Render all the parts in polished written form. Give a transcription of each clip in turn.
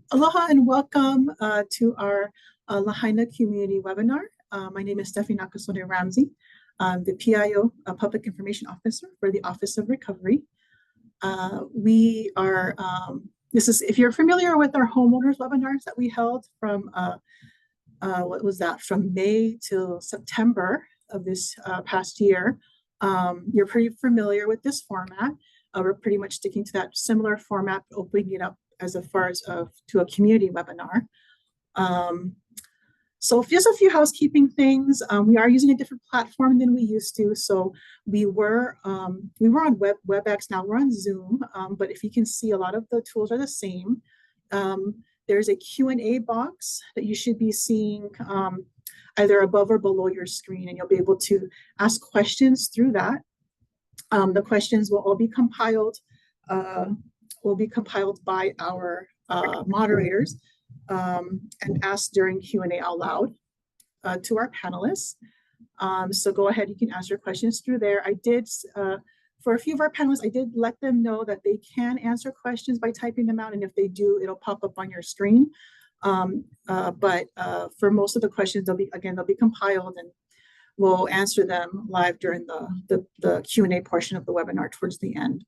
Aloha and welcome to our Lahaina community webinar. My name is Stephanie Nakasone Ramsey. I'm the PIO, Public Information Officer for the Office of Recovery. We are, this is, if you're familiar with our homeowners webinars that we held from, what was that, from May till September of this past year, you're pretty familiar with this format. We're pretty much sticking to that similar format, opening it up as far as to a community webinar. So just a few housekeeping things. We are using a different platform than we used to. So we were on WebEx, now we're on Zoom, but if you can see, a lot of the tools are the same. There's a Q&A box that you should be seeing either above or below your screen, and you'll be able to ask questions through that. The questions will all be compiled by our moderators and asked during Q&A out loud to our panelists. So go ahead, you can ask your questions through there. I did, for a few of our panelists, I did let them know that they can answer questions by typing them out, and if they do, it'll pop up on your screen. But for most of the questions, they'll be compiled, and we'll answer them live during the Q&A portion of the webinar towards the end.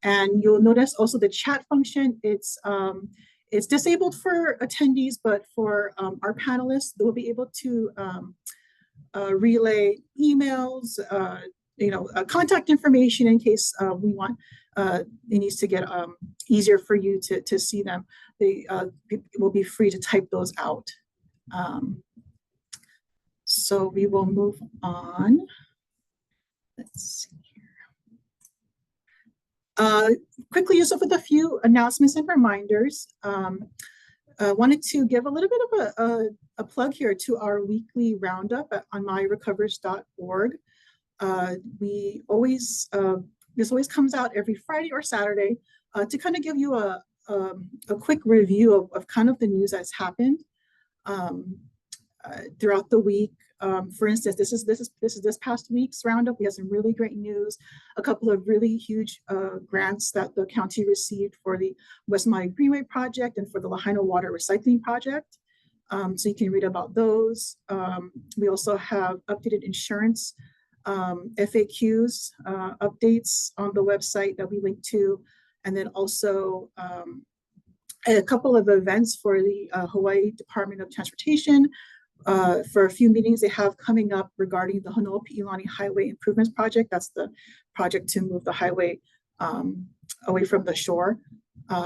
And you'll notice also the chat function, it's disabled for attendees, but for our panelists, they'll be able to relay emails, contact information in case we want, it needs to get easier for you to see them. They will be free to type those out. So we will move on. Let's see. Quickly, just with a few announcements and reminders. Wanted to give a little bit of a plug here to our weekly roundup on myrecovers.org. We always, this always comes out every Friday or Saturday to kind of give you a quick review of kind of the news that's happened throughout the week. For instance, this is this past week's roundup. We have some really great news, a couple of really huge grants that the county received for the West Maui Greenway project and for the Lahaina Water Recycling project. So you can read about those. We also have updated insurance FAQs updates on the website that we link to, and then also a couple of events for the Hawaii Department of Transportation. For a few meetings they have coming up regarding the Honoapi'ilani Highway Improvements Project. That's the project to move the highway away from the shore.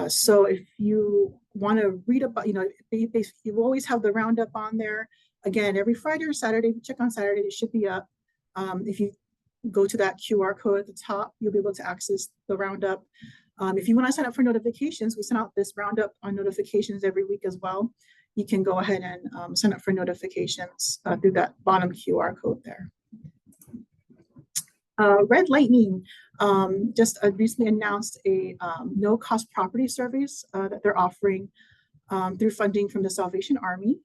So if you want to read about, you always have the roundup on there. Again, every Friday or Saturday, if you check on Saturday, it should be up. If you go to that QR code at the top, you'll be able to access the roundup. If you want to sign up for notifications, we send out this roundup on notifications every week as well. You can go ahead and sign up for notifications through that bottom QR code there. Red Lightning just recently announced a no-cost property service that they're offering through funding from the Salvation Army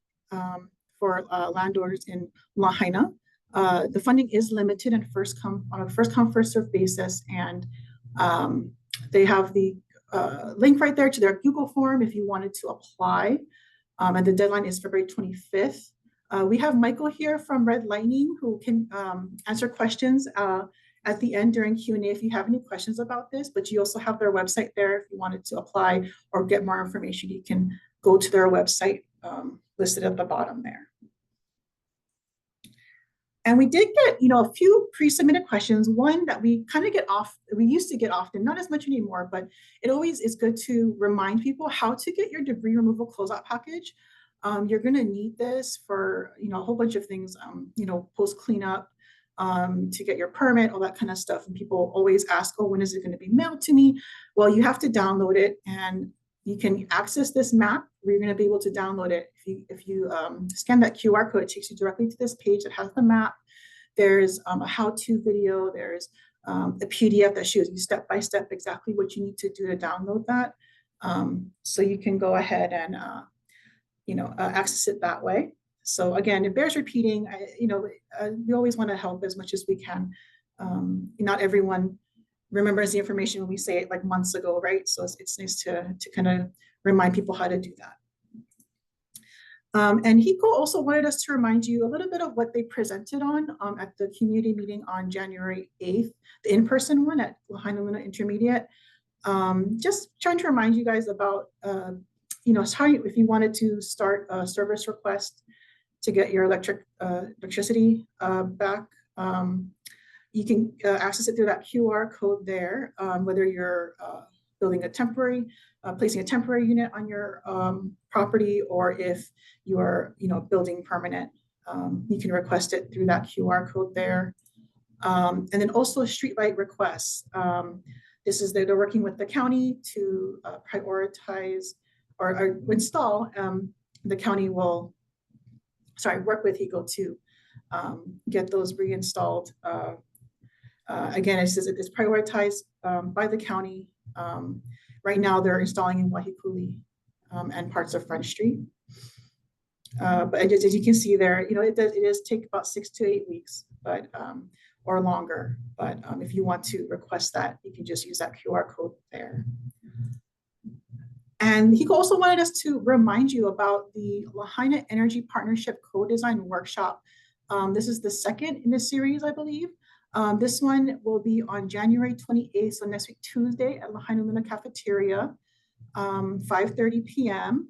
for landowners in Lahaina. The funding is limited and on a first come, first served basis, and they have the link right there to their Google form if you wanted to apply. And the deadline is February 25th. We have Michael here from Red Lightning who can answer questions at the end during Q&A if you have any questions about this, but you also have their website there. If you wanted to apply or get more information, you can go to their website listed at the bottom there. And we did get, a few pre-submitted questions. One that we kind of we used to get often, not as much anymore, but it always is good to remind people how to get your debris removal closeout package. You're going to need this for, a whole bunch of things, post cleanup, to get your permit, all that kind of stuff. And people always ask, oh, when is it going to be mailed to me? Well, you have to download it, and you can access this map where you're going to be able to download it. If you scan that QR code, it takes you directly to this page that has the map. There's a how-to video. There's a PDF that shows you step-by-step exactly what you need to do to download that. So you can go ahead and, access it that way. So again, it bears repeating. We always want to help as much as we can. Not everyone remembers the information when we say it like months ago, right? So it's nice to kind of remind people how to do that. And Hiko also wanted us to remind you a little bit of what they presented on at the community meeting on January 8th, the in-person one at Lahaina Luna Intermediate. Just trying to remind you guys about, if you wanted to start a service request to get your electricity back, you can access it through that QR code there, whether you're placing a temporary unit on your property, or if you're building permanent, you can request it through that QR code there. And then also streetlight requests. They're working with the county to prioritize or install. The county will, work with HECO to get those reinstalled. Again, it's prioritized by the county. Right now, they're installing in Wahikuli and parts of Front Street. But as you can see there, it does take about 6 to 8 weeks, but or longer. But if you want to request that, you can just use that QR code there. And he also wanted us to remind you about the Lahaina Energy Partnership Co-Design Workshop. This is the second in this series, I believe. This one will be on January 28th, so next week, Tuesday, at Lahaina Luna Cafeteria, 5:30 p.m.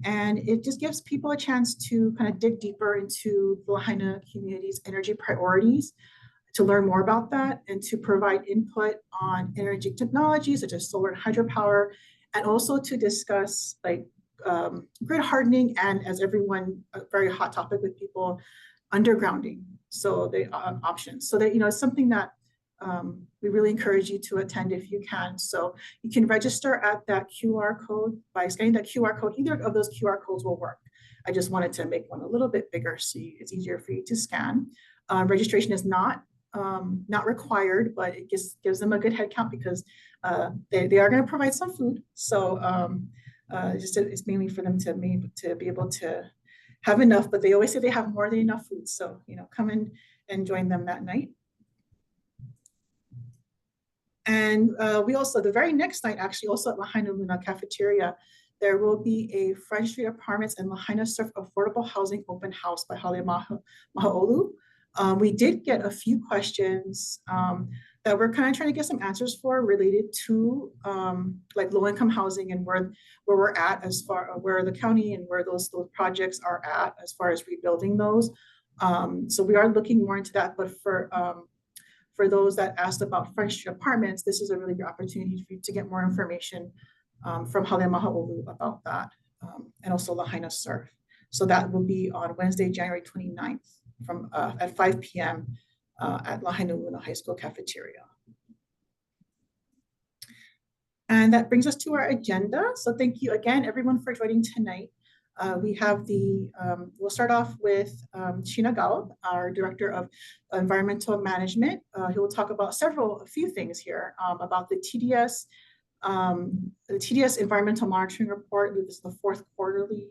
And it just gives people a chance to kind of dig deeper into the Lahaina community's energy priorities, to learn more about that, and to provide input on energy technologies such as solar and hydropower, and also to discuss grid hardening, and as everyone, a very hot topic with people, undergrounding. So the options. So that, it's something that we really encourage you to attend if you can. So you can register at that QR code by scanning that QR code. Either of those QR codes will work. I just wanted to make one a little bit bigger so it's easier for you to scan. Registration is not required, but it gives them a good head count because they are going to provide some food. So it's mainly for them to be able to have enough, but they always say they have more than enough food. So, come in and join them that night. And we also, the very next night, actually, also at Lahaina Luna Cafeteria, there will be a Front Street Apartments and Lahaina Surf Affordable Housing Open House by Hale Mahaolu. We did get a few questions that we're kind of trying to get some answers for, related to low-income housing and where we're at, as far where the county and where those projects are at as far as rebuilding those. So we are looking more into that. But for those that asked about Front Street Apartments, this is a really good opportunity for you to get more information from Hale Mahaolu about that, and also Lahaina Surf. So that will be on Wednesday, January 29th at 5 p.m. At Lahaina Luna High School Cafeteria. And that brings us to our agenda. So thank you again, everyone, for joining tonight. We have we'll start off with Sheena Gallup, our Director of Environmental Management. He will talk about a few things here about the TDS Environmental Monitoring Report. This is the 4th quarterly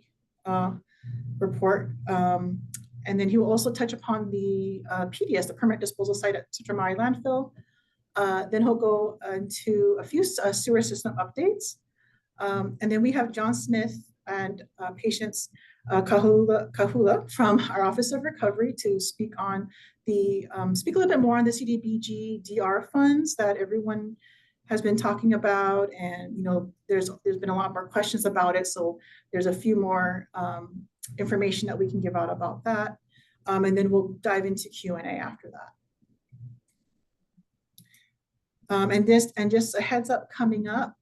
report. And then he will also touch upon the PDS, the permanent disposal site at Central Maui landfill. Then he'll go into a few sewer system updates. And then we have John Smith and Patience Kahula from our Office of Recovery to speak a little bit more on the CDBG DR funds that everyone has been talking about. And there's been a lot more questions about it. So there's a few more information that we can give out about that. And then we'll dive into Q&A after that. And just a heads up coming up,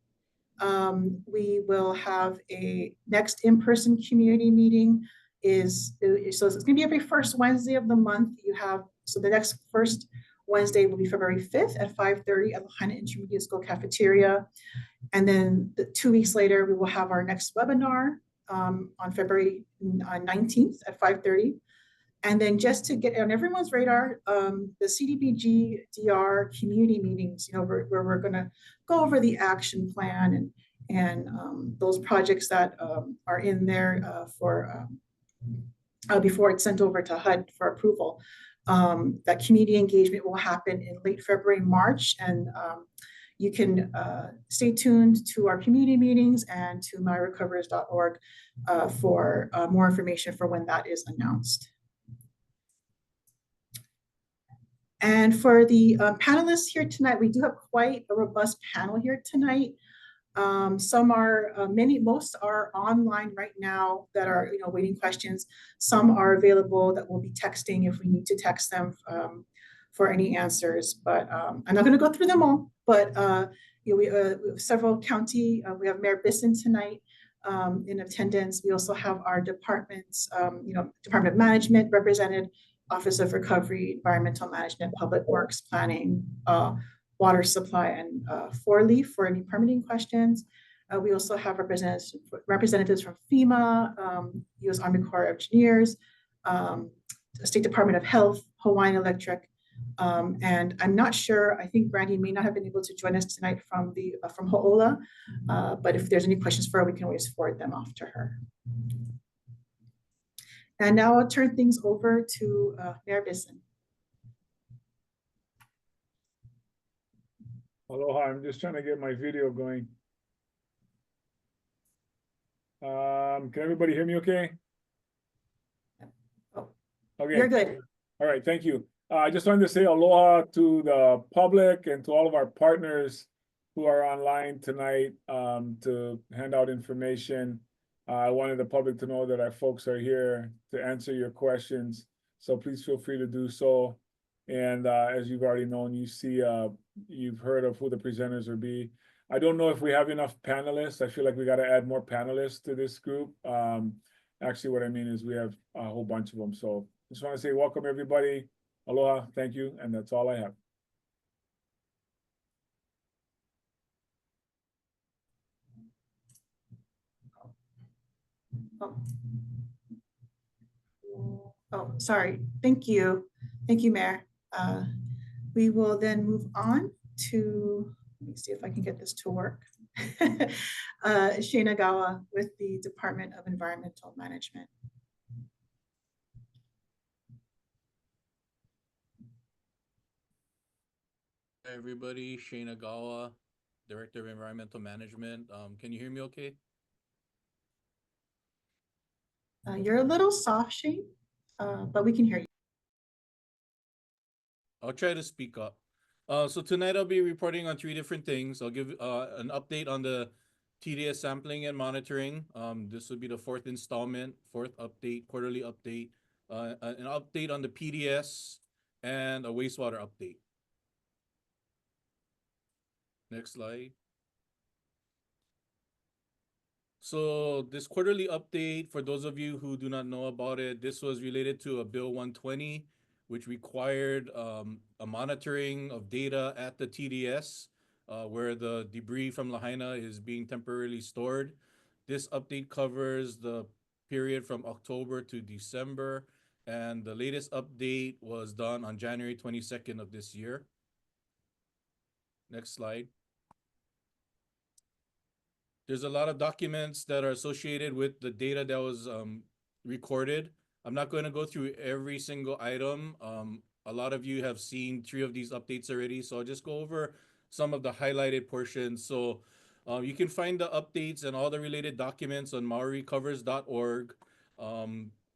we will have a next in-person community meeting. So it's going to be every first Wednesday of the month. So the next first Wednesday will be February 5th at 5:30 at Lahaina Intermediate School Cafeteria. And then 2 weeks later, we will have our next webinar on February 19th at 5:30. And then just to get on everyone's radar, the CDBG DR community meetings, where we're going to go over the action plan and those projects that are in there before it's sent over to HUD for approval. That community engagement will happen in late February, March, and you can stay tuned to our community meetings and to mauirecovers.org for more information for when that is announced. And for the panelists here tonight, we do have quite a robust panel here tonight. Some are, most are online right now that are, waiting questions. Some are available that will be texting if we need to text them for any answers. But I'm not going to go through them all. But we have several county. We have Mayor Bisson tonight in attendance. We also have our departments, Department of Management represented, Office of Recovery, Environmental Management, Public Works, Planning, Water Supply, and 4-Leaf for any permitting questions. We also have representatives from FEMA, U.S. Army Corps of Engineers, State Department of Health, Hawaiian Electric, and I'm not sure, I think Brandy may not have been able to join us tonight from Ho'ola, but if there's any questions for her, we can always forward them off to her. And now I'll turn things over to Mayor Bisson. Aloha, I'm just trying to get my video going. Can everybody hear me okay? Oh, okay. You're good. All right, thank you. I just wanted to say aloha to the public and to all of our partners who are online tonight to hand out information. I wanted the public to know that our folks are here to answer your questions, so please feel free to do so. And as you've already known, you've heard of who the presenters will be. I don't know if we have enough panelists. I feel like we got to add more panelists to this group. Actually, what I mean is we have a whole bunch of them. So just want to say welcome, everybody. Aloha, thank you, and that's all I have. Oh, sorry. Thank you. Thank you, Mayor. We will then move on to, let me see if I can get this to work. Shane Agawa with the Department of Environmental Management. Hi everybody, Shane Agawa, Director of Environmental Management. Can you hear me okay? You're a little soft, Shane, but we can hear you. I'll try to speak up. So tonight I'll be reporting on 3 different things. I'll give an update on the TDS sampling and monitoring. This will be the 4th installment, 4th update, quarterly update, an update on the PDS, and a wastewater update. Next slide. So this quarterly update, for those of you who do not know about it, this was related to a Bill 120, which required a monitoring of data at the TDS, where the debris from Lahaina is being temporarily stored. This update covers the period from October to December, and the latest update was done on January 22nd of this year. Next slide. There's a lot of documents that are associated with the data that was recorded. I'm not going to go through every single item. A lot of you have seen 3 of these updates already, so I'll just go over some of the highlighted portions. So you can find the updates and all the related documents on mauirecovers.org.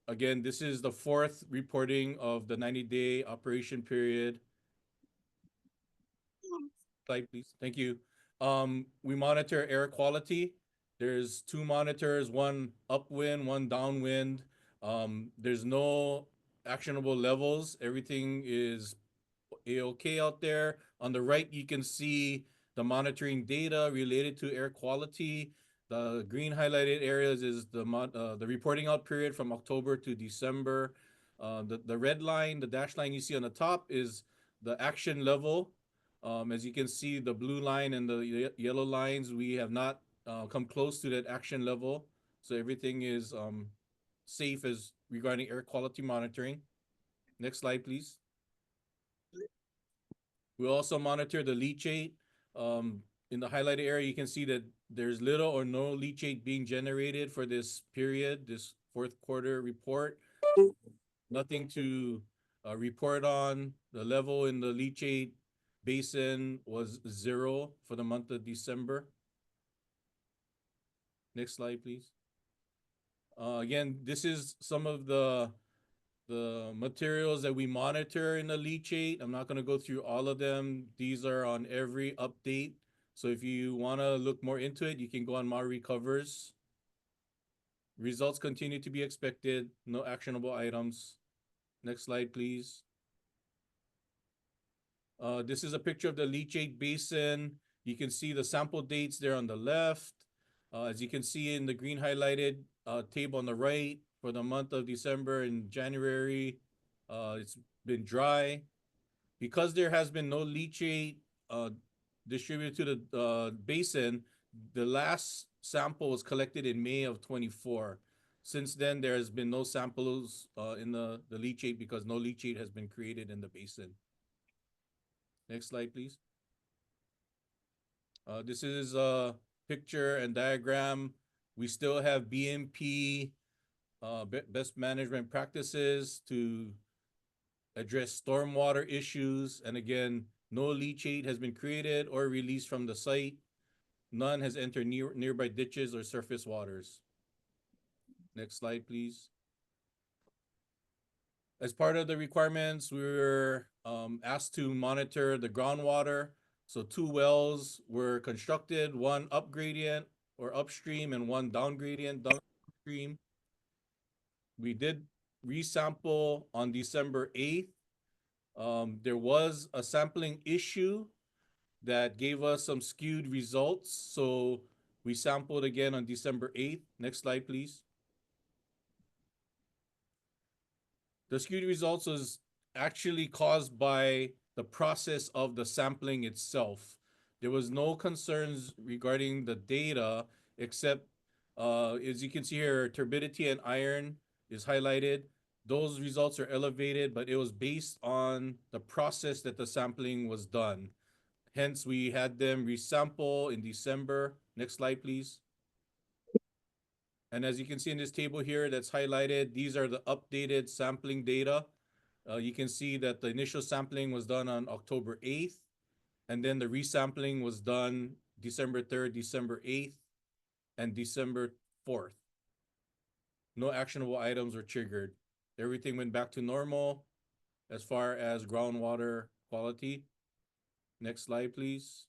Again, this is the 4th reporting of the 90-day operation period. Slide, please. Thank you. We monitor air quality. There's 2 monitors, one upwind, one downwind. There's no actionable levels. Everything is A-OK out there. On the right, you can see the monitoring data related to air quality. The green highlighted areas is the reporting out period from October to December. The red line, the dashed line you see on the top is the action level. As you can see, the blue line and the yellow lines, we have not come close to that action level. So everything is safe as regarding air quality monitoring. Next slide, please. We also monitor the leachate. In the highlighted area, you can see that there's little or no leachate being generated for this period, this 4th quarter report. Nothing to report on the level in the leachate basin was 0 for the month of December. Next slide, please. Again, this is some of the materials that we monitor in the leachate. I'm not going to go through all of them. These are on every update. So if you want to look more into it, you can go on Maui Covers. Results continue to be expected. No actionable items. Next slide, please. This is a picture of the leachate basin. You can see the sample dates there on the left. As you can see in the green highlighted table on the right, for the month of December and January, it's been dry. Because there has been no leachate distributed to the basin, the last sample was collected in May of 24. Since then, there has been no samples in the leachate because no leachate has been created in the basin. Next slide, please. This is a picture and diagram. We still have BMP, best management practices to address stormwater issues. And again, no leachate has been created or released from the site. None has entered nearby ditches or surface waters. Next slide, please. As part of the requirements, we were asked to monitor the groundwater. So 2 wells were constructed, 1 up gradient or upstream and 1 down gradient downstream. We did resample on December 8th. There was a sampling issue that gave us some skewed results. So we sampled again on December 8th. Next slide, please. The skewed results was actually caused by the process of the sampling itself. There was no concerns regarding the data, except as you can see here, turbidity and iron is highlighted. Those results are elevated, but it was based on the process that the sampling was done. Hence, we had them resample in December. Next slide, please. And as you can see in this table here that's highlighted, these are the updated sampling data. You can see that the initial sampling was done on October 8th, and then the resampling was done December 3rd, December 8th, and December 4th. No actionable items were triggered. Everything went back to normal as far as groundwater quality. Next slide, please.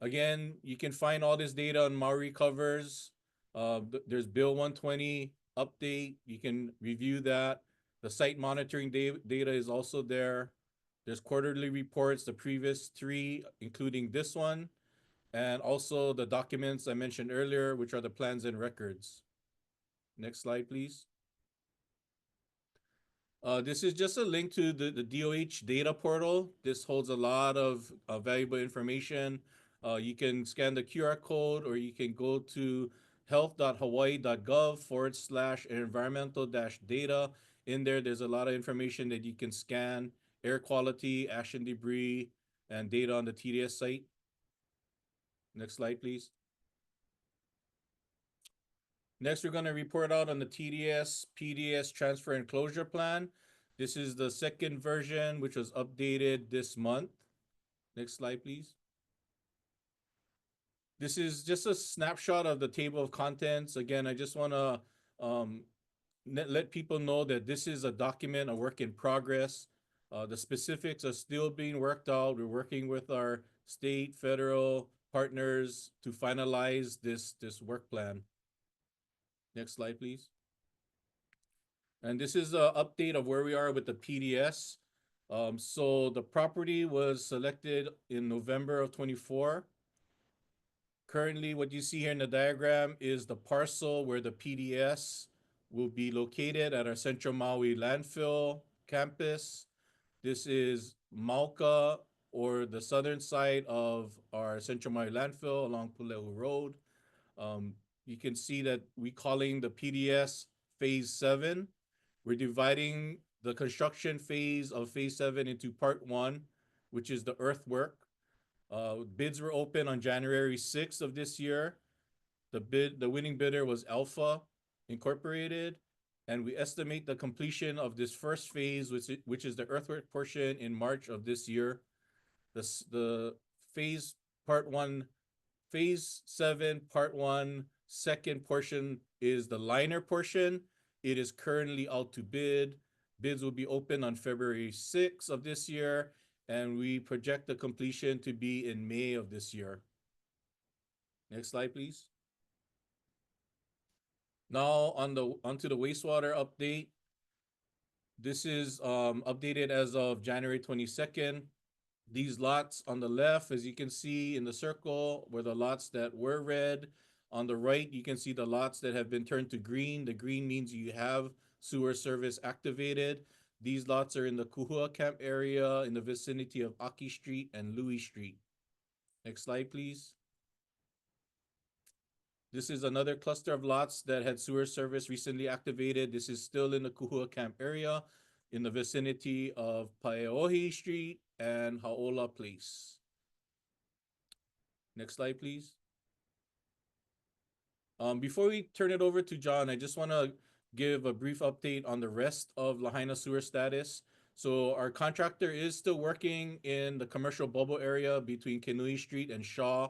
Again, you can find all this data on Maui Covers. There's Bill 120 update. You can review that. The site monitoring data is also there. There's quarterly reports, the previous 3, including this one, and also the documents I mentioned earlier, which are the plans and records. Next slide, please. This is just a link to the DOH data portal. This holds a lot of valuable information. You can scan the QR code, or you can go to health.hawaii.gov/environmental-data. In there, there's a lot of information that you can scan: air quality, ash and debris, and data on the TDS site. Next slide, please. Next, we're going to report out on the TDS PDS transfer and closure plan. This is the second version, which was updated this month. Next slide, please. This is just a snapshot of the table of contents. Again, I just want to let people know that this is a document, a work in progress. The specifics are still being worked out. We're working with our state, federal partners to finalize this work plan. Next slide, please. And this is an update of where we are with the PDS. So the property was selected in November of 24. Currently, what you see here in the diagram is the parcel where the PDS will be located at our Central Maui landfill campus. This is Mauka, or the southern side of our Central Maui landfill along Puleu Road. You can see that we're calling the PDS Phase 7. We're dividing the construction phase of Phase 7 into Part 1, which is the earthwork. Bids were open on January 6th of this year. The winning bidder was Alpha Incorporated. And we estimate the completion of this first phase, which is the earthwork portion, in March of this year. The phase part one, phase 7, part 1, second portion is the liner portion. It is currently out to bid. Bids will be open on February 6th of this year, and we project the completion to be in May of this year. Next slide, please. Now onto the wastewater update. This is updated as of January 22nd. These lots on the left, as you can see in the circle, were the lots that were red. On the right, you can see the lots that have been turned to green. The green means you have sewer service activated. These lots are in the Kuhua Camp area in the vicinity of Aki Street and Louis Street. Next slide, please. This is another cluster of lots that had sewer service recently activated. This is still in the Kuhua Camp area in the vicinity of Paeohi Street and Haola Place. Next slide, please. Before we turn it over to John, I just want to give a brief update on the rest of Lahaina sewer status. So our contractor is still working in the commercial bubble area between Kenui Street and Shaw.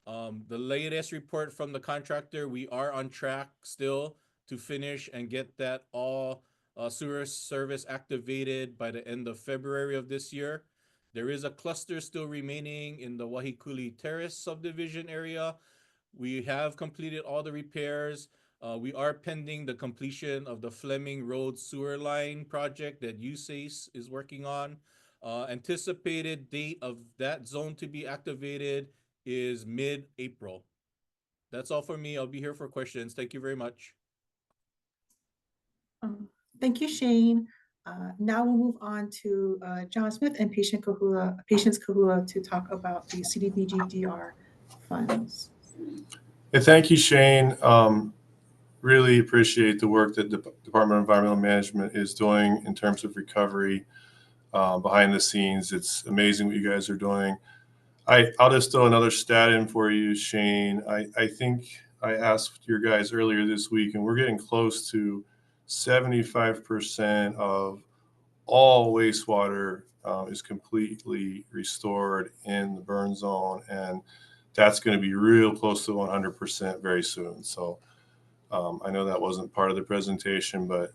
The latest report from the contractor, we are on track still to finish and get that all sewer service activated by the end of February of this year. There is a cluster still remaining in the Wahikuli Terrace subdivision area. We have completed all the repairs. We are pending the completion of the Fleming Road sewer line project that USACE is working on. Anticipated date of that zone to be activated is mid-April. That's all for me. I'll be here for questions. Thank you very much. Thank you, Shane. Now we'll move on to John Smith and Patience Kahula to talk about the CDBG-DR funds. Hey, thank you, Shane. Really appreciate the work that the Department of Environmental Management is doing in terms of recovery behind the scenes. It's amazing what you guys are doing. I'll just throw another stat in for you, Shane. I think I asked your guys earlier this week, and we're getting close to 75% of all wastewater is completely restored in the burn zone, and that's going to be real close to 100% very soon. So I know that wasn't part of the presentation, but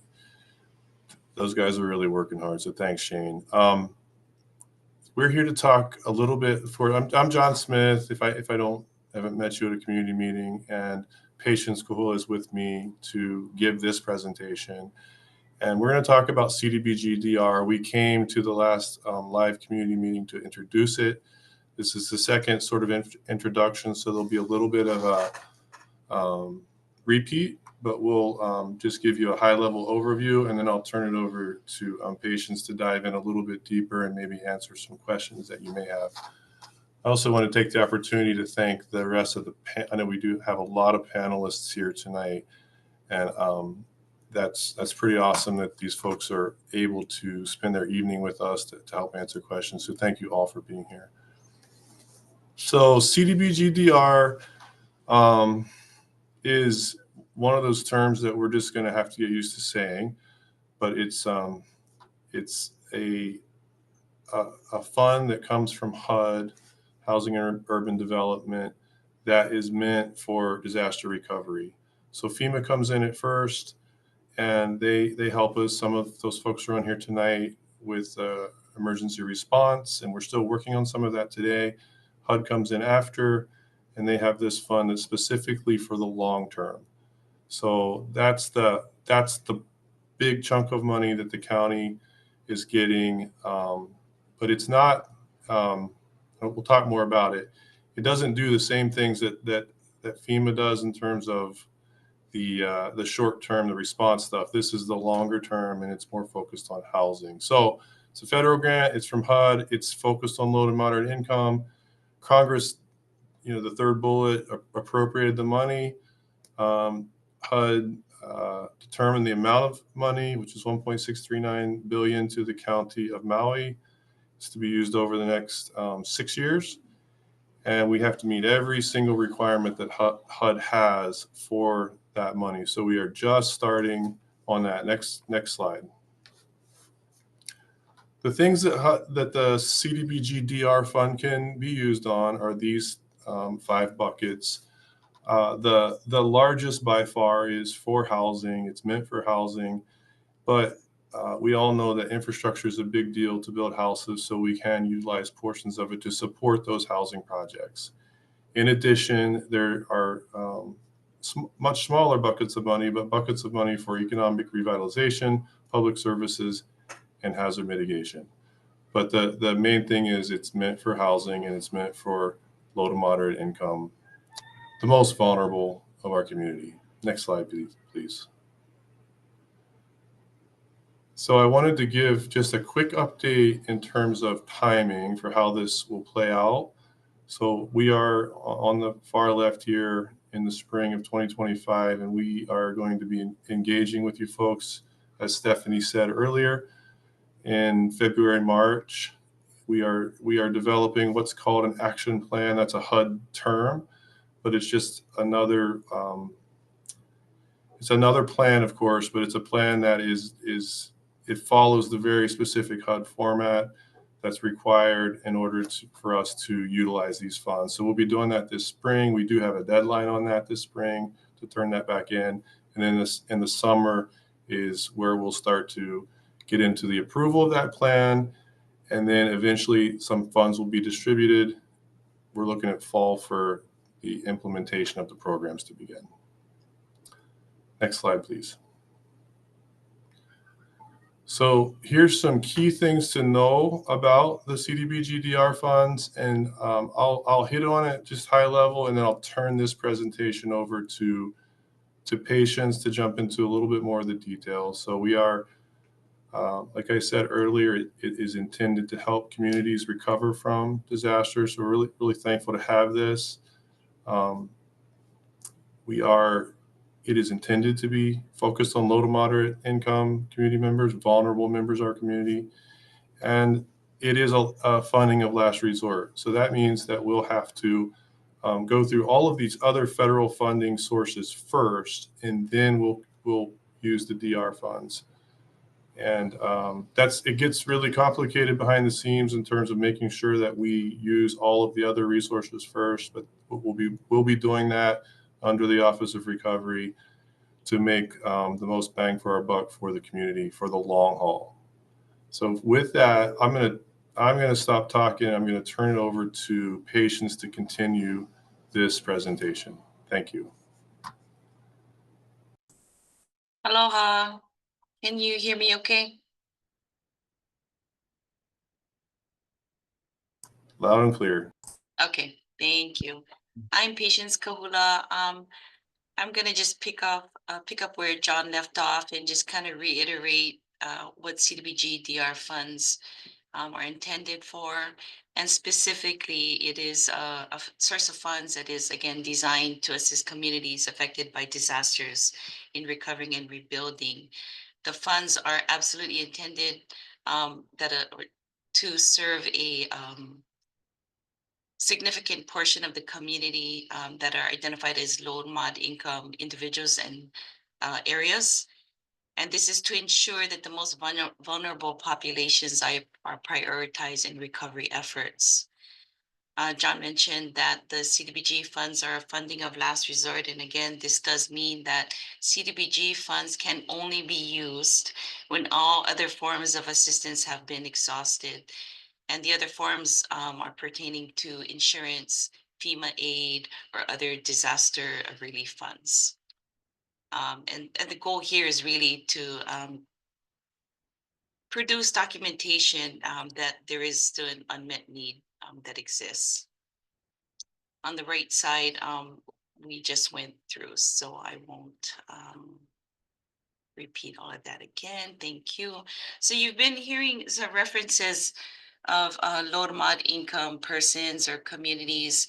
those guys are really working hard. So thanks, Shane. We're here to talk a little bit. I'm John Smith. If I haven't met you at a community meeting, and Patience Kahula is with me to give this presentation, and we're going to talk about CDBG-DR. We came to the last live community meeting to introduce it. This is the second sort of introduction, so there'll be a little bit of a repeat, but we'll just give you a high-level overview, and then I'll turn it over to Patience to dive in a little bit deeper and maybe answer some questions that you may have. I also want to take the opportunity to thank the rest of I know we do have a lot of panelists here tonight, and that's pretty awesome that these folks are able to spend their evening with us to help answer questions. So thank you all for being here. So CDBG-DR is one of those terms that we're just going to have to get used to saying, but it's a fund that comes from HUD, Housing and Urban Development, that is meant for disaster recovery. So FEMA comes in at first, and they help us. Some of those folks are on here tonight with emergency response, and we're still working on some of that today. HUD comes in after, and they have this fund that's specifically for the long term. So that's the big chunk of money that the county is getting, but it's not. We'll talk more about it. It doesn't do the same things that FEMA does in terms of the short term, the response stuff. This is the longer term, and it's more focused on housing. So it's a federal grant. It's from HUD. It's focused on low to moderate income. Congress, the third bullet, appropriated the money. HUD determined the amount of money, which is $1.639 billion, to the county of Maui. It's to be used over the next 6 years, and we have to meet every single requirement that HUD has for that money. So we are just starting on that. Next slide. The things that the CDBG DR fund can be used on are these 5 buckets. The largest by far is for housing. It's meant for housing, but we all know that infrastructure is a big deal to build houses, so we can utilize portions of it to support those housing projects. In addition, there are much smaller buckets of money, but buckets of money for economic revitalization, public services, and hazard mitigation. But the main thing is it's meant for housing, and it's meant for low to moderate income, the most vulnerable of our community. Next slide, please. So I wanted to give just a quick update in terms of timing for how this will play out. So we are on the far left here in the spring of 2025, and we are going to be engaging with you folks, as Stephanie said earlier, in February, March. We are developing what's called an action plan. That's a HUD term, but it's just another it's another plan, of course, but it's a plan that it follows the very specific HUD format that's required in order for us to utilize these funds. So we'll be doing that this spring. We do have a deadline on that this spring to turn that back in. And then in the summer is where we'll start to get into the approval of that plan. And then eventually some funds will be distributed. We're looking at fall for the implementation of the programs to begin. Next slide, please. So here's some key things to know about the CDBG-DR funds, and I'll hit on it just high level, and then I'll turn this presentation over to Patience to jump into a little bit more of the details. So we are, like I said earlier, it is intended to help communities recover from disasters. So we're really thankful to have this. It is intended to be focused on low to moderate income community members, vulnerable members of our community, and it is a funding of last resort. So that means that we'll have to go through all of these other federal funding sources first, and then we'll use the DR funds. And it gets really complicated behind the scenes in terms of making sure that we use all of the other resources first, but we'll be doing that under the Office of Recovery to make the most bang for our buck for the community for the long haul. So with that, I'm gonna stop talking. I'm gonna turn it over to Patience to continue this presentation. Thank you. Aloha. Can you hear me okay? Loud and clear. Okay, thank you. I'm Patience Kahula. I'm gonna just pick up where John left off and just kind of reiterate what CDBG DR funds are intended for. And specifically, it is a source of funds that is, again, designed to assist communities affected by disasters in recovering and rebuilding. The funds are absolutely intended to serve a significant portion of the community that are identified as low and mod income individuals and areas. And this is to ensure that the most vulnerable populations are prioritized in recovery efforts. John mentioned that the CDBG funds are funding of last resort. And again, this does mean that CDBG funds can only be used when all other forms of assistance have been exhausted. And the other forms are pertaining to insurance, FEMA aid, or other disaster relief funds. And the goal here is really to produce documentation that there is still an unmet need that exists. On the right side, we just went through, so I won't repeat all of that again. Thank you. So you've been hearing some references of low to mod income persons or communities.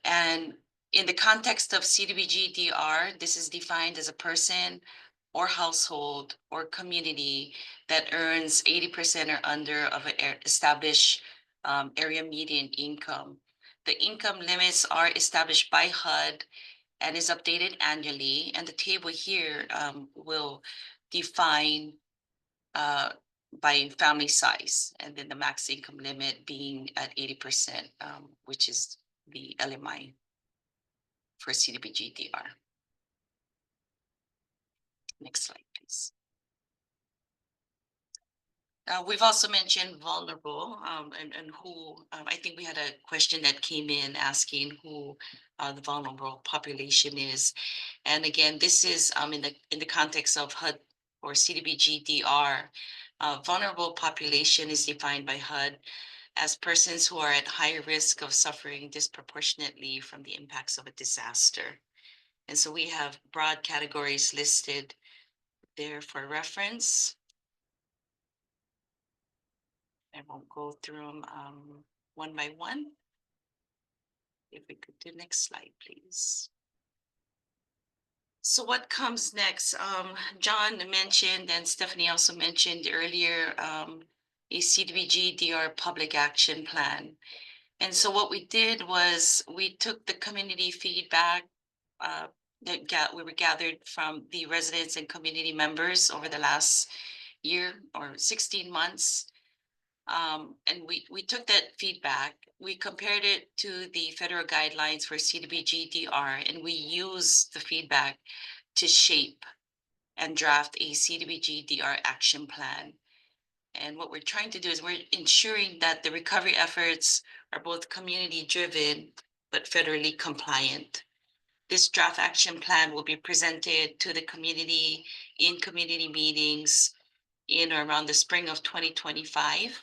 And in the context of CDBG DR, this is defined as a person or household or community that earns 80% or under of an established area median income. The income limits are established by HUD and is updated annually. And the table here will defined by family size, and then the max income limit being at 80%, which is the LMI for CDBG-DR. Next slide, please. We've also mentioned vulnerable, and who, I think we had a question that came in asking who the vulnerable population is. And again, this is in the context of HUD or CDBG-DR. Vulnerable population is defined by HUD as persons who are at high risk of suffering disproportionately from the impacts of a disaster. And so we have broad categories listed there for reference. I won't go through them one by one. If we could do next slide, please. So what comes next? John mentioned, and Stephanie also mentioned earlier, a CDBG-DR public action plan. And so what we did was we took the community feedback that we were gathered from the residents and community members over the last year or 16 months. And we took that feedback, we compared it to the federal guidelines for CDBG-DR, and we used the feedback to shape and draft a CDBG-DR action plan. And what we're trying to do is we're ensuring that the recovery efforts are both community driven, but federally compliant. This draft action plan will be presented to the community in community meetings in or around the spring of 2025.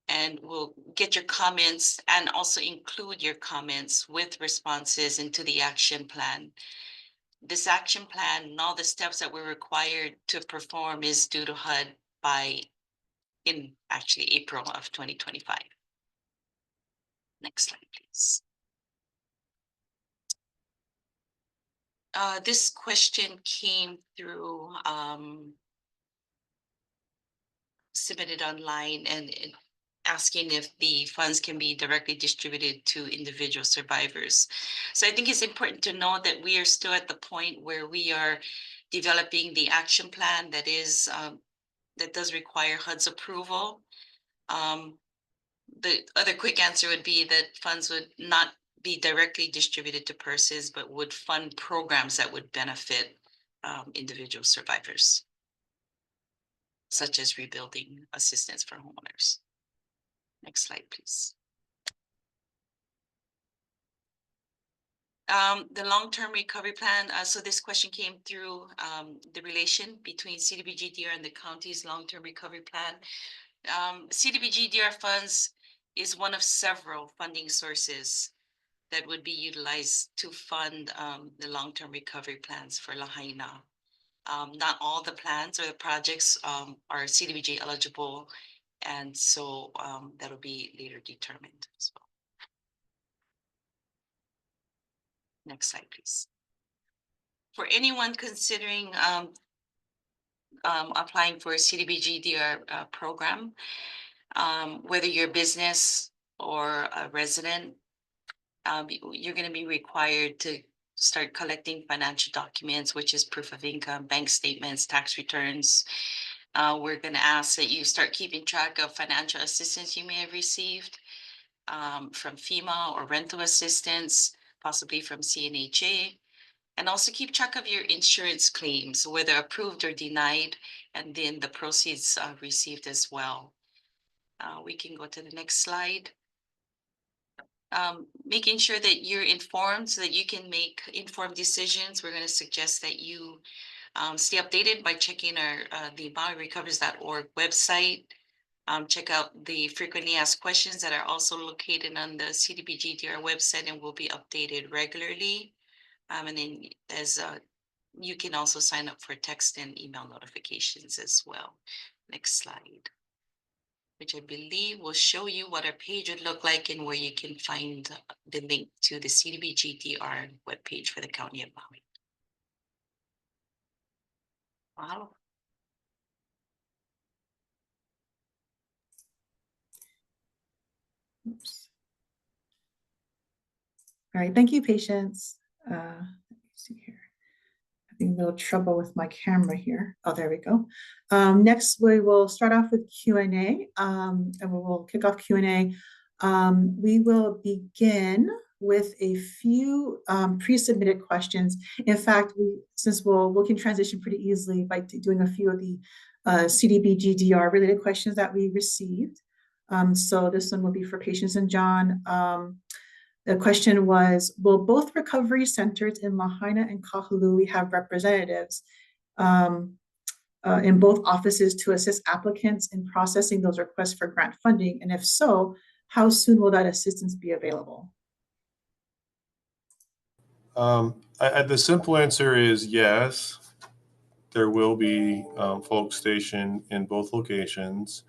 And we'll get your comments and also include your comments with responses into the action plan. This action plan and all the steps that we're required to perform is due to HUD in actually April of 2025. Next slide, please. This question came through submitted online and asking if the funds can be directly distributed to individual survivors. So I think it's important to know that we are still at the point where we are developing the action plan that is that does require HUD's approval. The other quick answer would be that funds would not be directly distributed to persons, but would fund programs that would benefit individual survivors, such as rebuilding assistance for homeowners. Next slide, please. The long-term recovery plan. So this question came through the relation between CDBG-DR and the county's long-term recovery plan. CDBG-DR funds is one of several funding sources that would be utilized to fund the long-term recovery plans for Lahaina. Not all the plans or the projects are CDBG eligible, and so that'll be later determined as well. Next slide, please. For anyone considering applying for a CDBG-DR program, whether you're a business or a resident, you're going to be required to start collecting financial documents, which is proof of income, bank statements, tax returns. We're going to ask that you start keeping track of financial assistance you may have received from FEMA or rental assistance, possibly from CNHA, and also keep track of your insurance claims, whether approved or denied, and then the proceeds received as well. We can go to the next slide. Making sure that you're informed so that you can make informed decisions. We're going to suggest that you stay updated by checking the MauiRecovers.org website. Check out the frequently asked questions that are also located on the CDBG-DR website and will be updated regularly. And then you can also sign up for text and email notifications as well. Next slide, which I believe will show you what our page would look like and where you can find the link to the CDBG-DR webpage for the County of Maui. Wow. Oops. All right, thank you, Patience. Let me see here. having a little trouble with my camera here. Oh, there we go. Next, we will start off with Q&A, and we will kick off Q&A. We will begin with a few pre-submitted questions. In fact, since we can transition pretty easily by doing a few of the CDBG-DR related questions that we received. So this one will be for Patience and John. The question was, will both recovery centers in Lahaina and Kahului have representatives in both offices to assist applicants in processing those requests for grant funding? And if so, how soon will that assistance be available? The simple answer is yes. There will be folks stationed in both locations.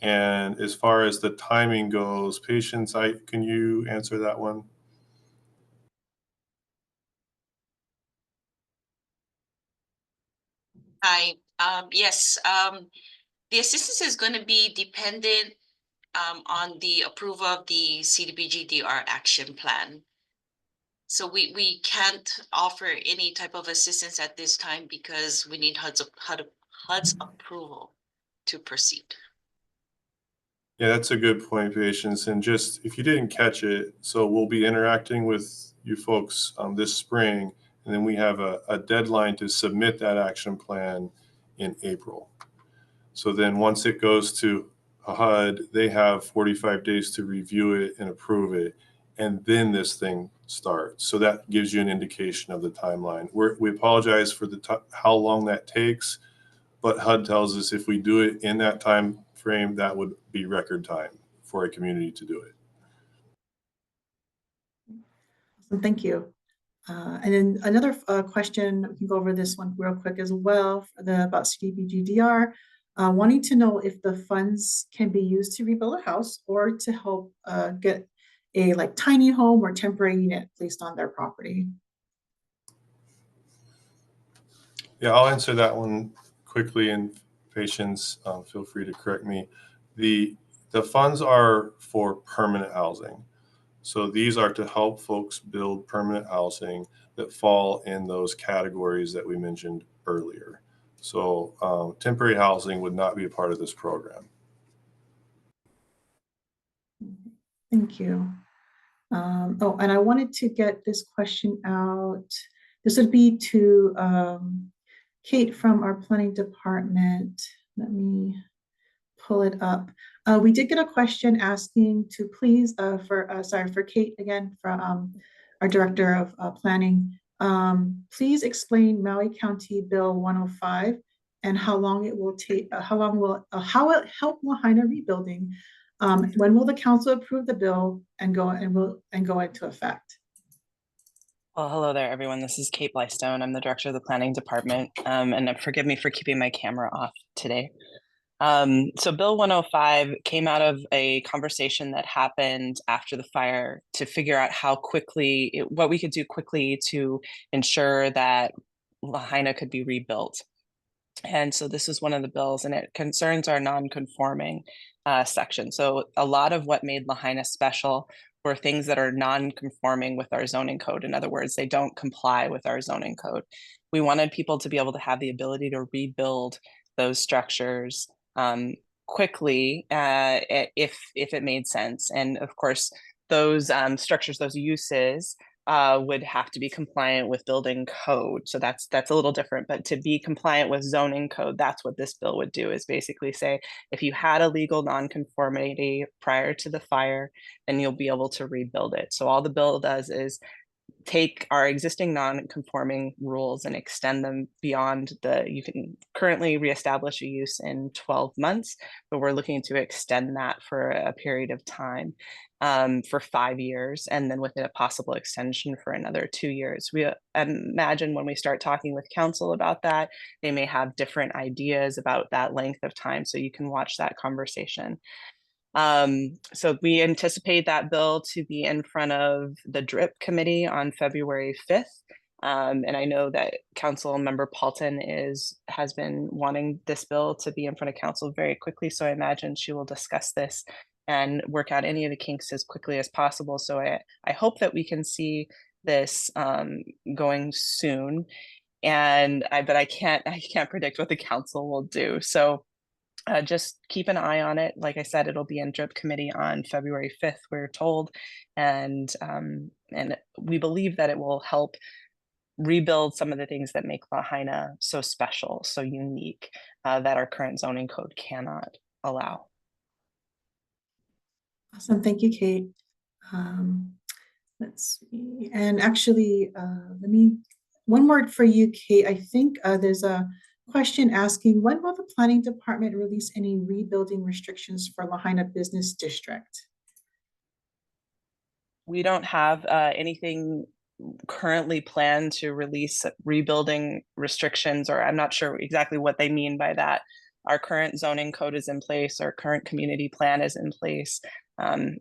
And as far as the timing goes, Patience, can you answer that one? Hi. Yes. The assistance is going to be dependent on the approval of the CDBG-DR action plan. So we can't offer any type of assistance at this time because we need HUD's approval to proceed. Yeah, that's a good point, Patience. And just if you didn't catch it, so we'll be interacting with you folks this spring, and then we have a deadline to submit that action plan in April. So then once it goes to HUD, they have 45 days to review it and approve it, and then this thing starts. So that gives you an indication of the timeline. We apologize for how long that takes, but HUD tells us if we do it in that time frame, that would be record time for a community to do it. Awesome, thank you. And then another question, we can go over this one real quick as well, about CDBG-DR, wanting to know if the funds can be used to rebuild a house or to help get a tiny home or temporary unit placed on their property. Yeah, I'll answer that one quickly, and Patience, feel free to correct me. The funds are for permanent housing. So these are to help folks build permanent housing that fall in those categories that we mentioned earlier. So temporary housing would not be a part of this program. Thank you. Oh, and I wanted to get this question out. This would be to Kate from our planning department. Let me pull it up. We did get a question asking to please, for Kate again, from our director of planning, please explain Maui County Bill 105 and how long it will take, how it help Lahaina rebuilding. When will the council approve the bill and go into effect? Well, hello there, everyone. This is Kate Blystone. I'm the director of the planning department, and forgive me for keeping my camera off today. So Bill 105 came out of a conversation that happened after the fire to figure out how quickly, what we could do quickly to ensure that Lahaina could be rebuilt. And so this is one of the bills, and it concerns our non-conforming section. So a lot of what made Lahaina special were things that are non-conforming with our zoning code. In other words, they don't comply with our zoning code. We wanted people to be able to have the ability to rebuild those structures quickly if it made sense. And of course, those structures, those uses would have to be compliant with building code. So that's a little different, but to be compliant with zoning code, that's what this bill would do, is basically say, if you had a legal nonconformity prior to the fire, then you'll be able to rebuild it. So all the bill does is take our existing non-conforming rules and extend them beyond you can currently reestablish a use in 12 months, but we're looking to extend that for a period of time for 5 years, and then with a possible extension for another 2 years. We imagine when we start talking with council about that, they may have different ideas about that length of time, so you can watch that conversation. So we anticipate that bill to be in front of the DRIP committee on February 5th. And I know that Council Member Paulton has been wanting this bill to be in front of council very quickly. So I imagine she will discuss this and work out any of the kinks as quickly as possible. So I hope that we can see this going soon. But I can't predict what the council will do. So just keep an eye on it. Like I said, it'll be in DRIP committee on February 5th, we're told. And we believe that it will help rebuild some of the things that make Lahaina so special, so unique, that our current zoning code cannot allow. Awesome, thank you, Kate. Let's see, and actually, one word for you, Kate. I think there's a question asking, when will the planning department release any rebuilding restrictions for Lahaina Business District? We don't have anything currently planned to release rebuilding restrictions, or I'm not sure exactly what they mean by that. Our current zoning code is in place, our current community plan is in place.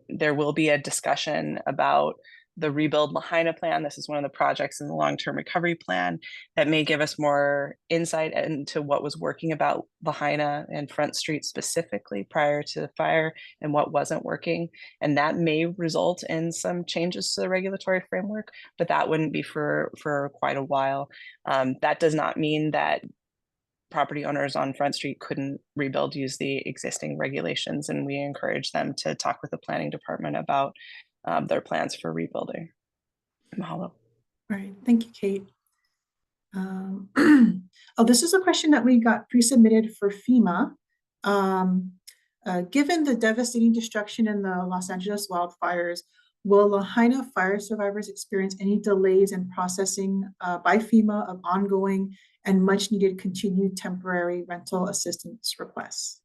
There will be a discussion about the Rebuild Lahaina plan. This is one of the projects in the long-term recovery plan that may give us more insight into what was working about Lahaina and Front Street specifically prior to the fire and what wasn't working. And that may result in some changes to the regulatory framework, but that wouldn't be for quite a while. That does not mean that property owners on Front Street couldn't rebuild, use the existing regulations, and we encourage them to talk with the planning department about their plans for rebuilding. Mahalo. All right, thank you, Kate. Oh, this is a question that we got pre-submitted for FEMA. Given the devastating destruction in the Los Angeles wildfires, will Lahaina fire survivors experience any delays in processing by FEMA of ongoing and much needed continued temporary rental assistance requests?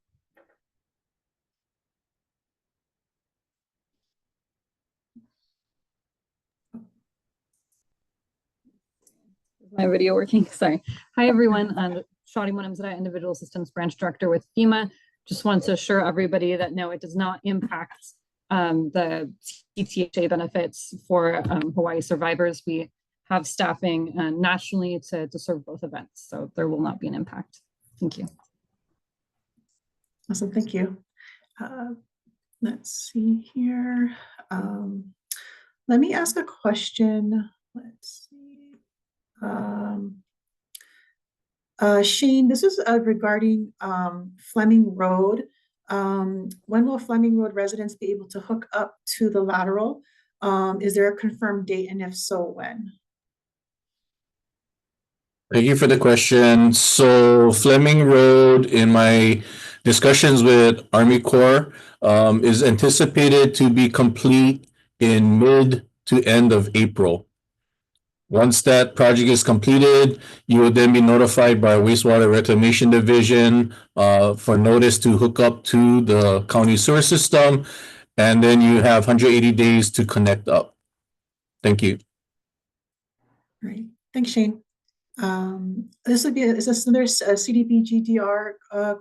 My video working? Sorry. Hi, everyone. I'm Shadi Munamzada, Individual Assistance Branch Director with FEMA. Just wanted to assure everybody that no, it does not impact the CTHA benefits for Hawaii survivors. We have staffing nationally to serve both events, so there will not be an impact. Thank you. Awesome, thank you. Let's see here. Let me ask a question. Let's see. Shane, this is regarding Fleming Road. When will Fleming Road residents be able to hook up to the lateral? Is there a confirmed date, and if so, when? Thank you for the question. So Fleming Road, in my discussions with Army Corps, is anticipated to be complete in mid to end of April. Once that project is completed, you will then be notified by Wastewater Reclamation Division for notice to hook up to the county sewer system, and then you have 180 days to connect up. Thank you. All right, thanks, Shane. This would be another CDBG-DR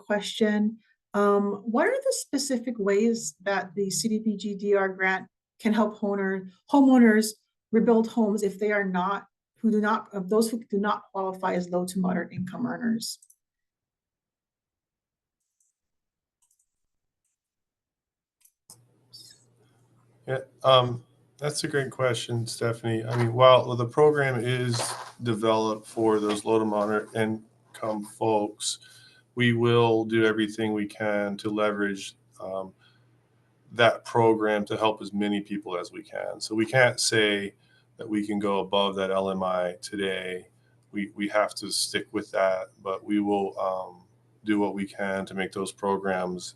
question. What are the specific ways that the CDBG-DR grant can help homeowners rebuild homes if they are not, those who do not qualify as low to moderate income earners? Yeah, that's a great question, Stephanie. I mean, while the program is developed for those low to moderate income folks, we will do everything we can to leverage that program to help as many people as we can. So we can't say that we can go above that LMI today. We have to stick with that, but we will do what we can to make those programs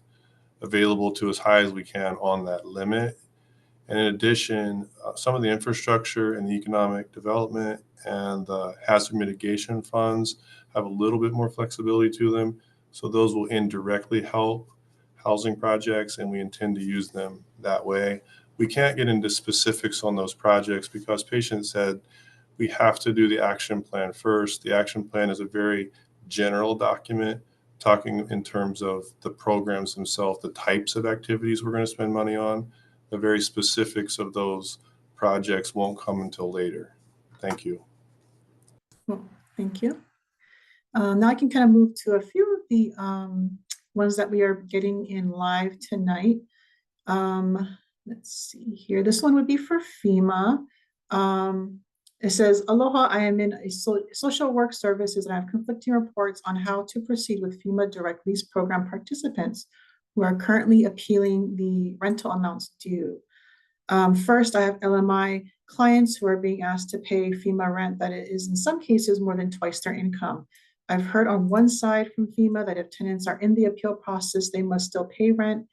available to as high as we can on that limit. And in addition, some of the infrastructure and the economic development and the hazard mitigation funds have a little bit more flexibility to them. So those will indirectly help housing projects, and we intend to use them that way. We can't get into specifics on those projects because Patient said we have to do the action plan first. The action plan is a very general document talking in terms of the programs themselves, the types of activities we're going to spend money on. The very specifics of those projects won't come until later. Thank you. Well, thank you. Now I can kind of move to a few of the ones that we are getting in live tonight. Let's see here. This one would be for FEMA. It says, aloha, I am in a social work services and I have conflicting reports on how to proceed with FEMA direct lease program participants who are currently appealing the rental amounts due. First, I have LMI clients who are being asked to pay FEMA rent that is in some cases more than twice their income. I've heard on one side from FEMA that if tenants are in the appeal process, they must still pay rent.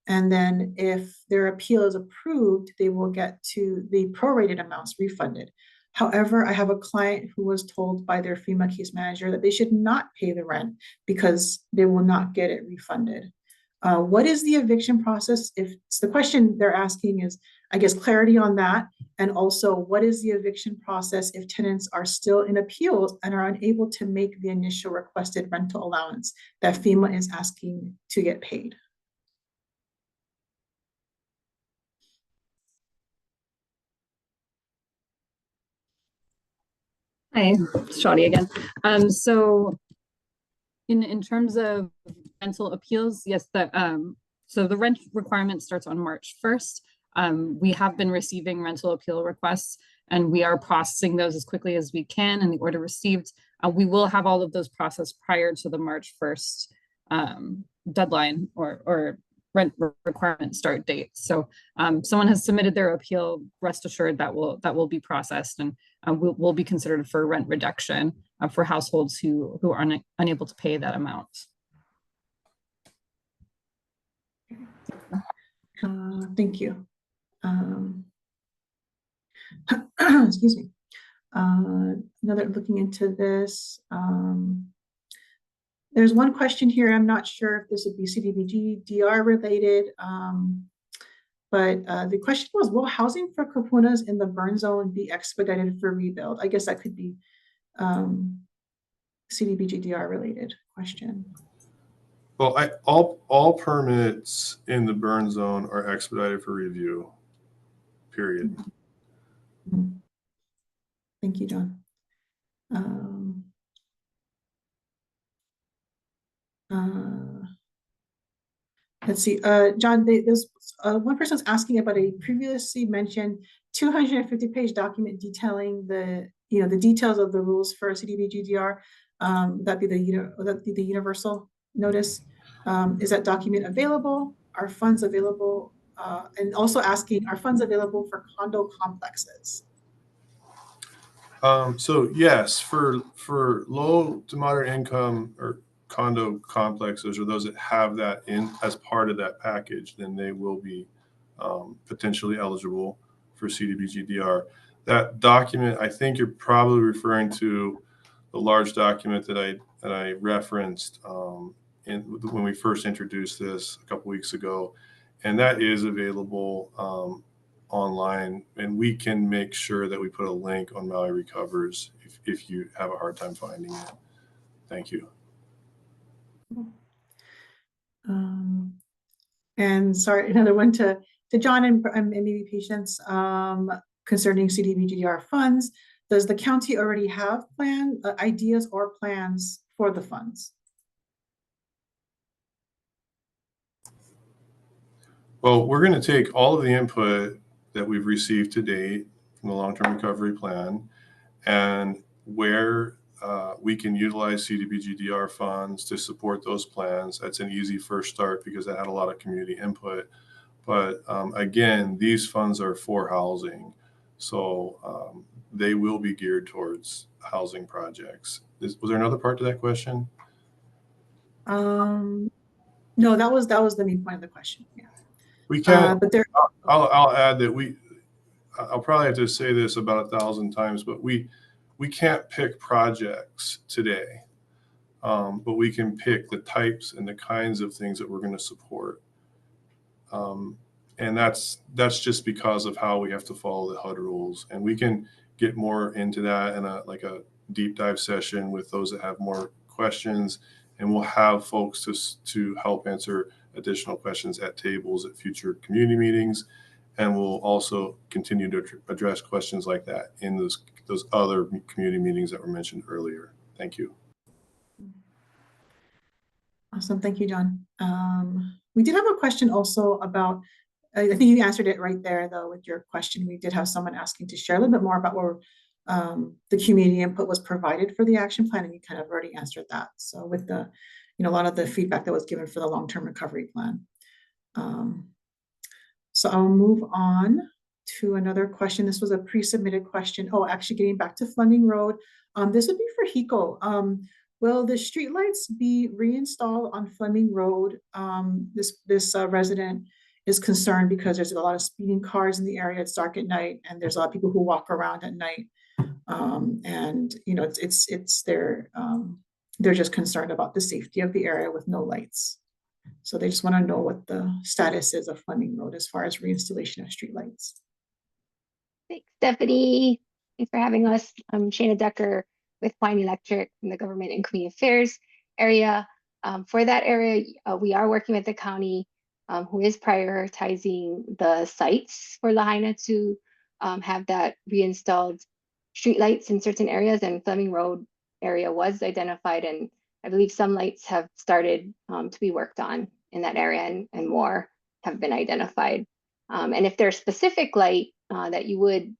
And then if their appeal is approved, they will get to the prorated amounts refunded. However, I have a client who was told by their FEMA case manager that they should not pay the rent because they will not get it refunded. What is the eviction process? If it's the question they're asking is, I guess, clarity on that. And also, what is the eviction process if tenants are still in appeals and are unable to make the initial requested rental allowance that FEMA is asking to get paid? Hi, Shadi again. So in terms of rental appeals, yes, so the rent requirement starts on March 1st. We have been receiving rental appeal requests and we are processing those as quickly as we can in the order received. We will have all of those processed prior to the March 1st deadline or rent requirement start date. So someone has submitted their appeal, rest assured that will be processed and will be considered for rent reduction for households who are unable to pay that amount. Thank you. Excuse me. Another looking into this. There's one question here. I'm not sure if this would be CDBG DR related, but the question was, will housing for kapunas in the burn zone be expedited for rebuild? I guess that could be CDBG DR related question. Well, all permits in the burn zone are expedited for review, period. Mm-hmm. Thank you, John. Let's see, John, there's one person's asking about a previously mentioned 250-page document detailing the details of the rules for CDBG-DR. That'd be the universal notice. Is that document available? Are funds available? And also asking, are funds available for condo complexes? So yes, for low to moderate income or condo complexes or those that have that in as part of that package, then they will be potentially eligible for CDBG-DR. That document, I think you're probably referring to the large document that I referenced when we first introduced this a couple weeks ago, and that is available online, and we can make sure that we put a link on Maui Recovers if you have a hard time finding it. Thank you. And sorry, another one to John and maybe Patience concerning CDBG-DR funds. Does the county already have ideas or plans for the funds? Well, we're going to take all of the input that we've received to date from the long-term recovery plan, and where we can utilize CDBG-DR funds to support those plans. That's an easy first start because I had a lot of community input. But again, these funds are for housing, so they will be geared towards housing projects. Was there another part to that question? No, that was the main point of the question. Yeah. We can't. But there. I'll add that I'll probably have to say this about 1,000 times, but we can't pick projects today, but we can pick the types and the kinds of things that we're going to support. And that's just because of how we have to follow the HUD rules. And we can get more into that in a deep dive session with those that have more questions. And we'll have folks to help answer additional questions at tables at future community meetings. And we'll also continue to address questions like that in those other community meetings that were mentioned earlier. Thank you. Awesome. Thank you, John. We did have a question also about, I think you answered it right there, though, with your question. We did have someone asking to share a little bit more about the community input was provided for the action plan, and you kind of already answered that. So with the, a lot of the feedback that was given for the long-term recovery plan. So I'll move on to another question. This was a pre-submitted question. Oh, actually getting back to Fleming Road. This would be for Hiko. Will the streetlights be reinstalled on Fleming Road? This resident is concerned because there's a lot of speeding cars in the area. It's dark at night, and there's a lot of people who walk around at night. And they're just concerned about the safety of the area with no lights. So they just want to know what the status is of Fleming Road as far as reinstallation of streetlights. Thanks, Stephanie. Thanks for having us. I'm Shayna Decker with Pine Electric from the Government and Community Affairs area. For that area, we are working with the county, who is prioritizing the sites for Lahaina to have that reinstalled streetlights in certain areas, and Fleming Road area was identified, and I believe some lights have started to be worked on in that area, and more have been identified. And if there's specific light that you would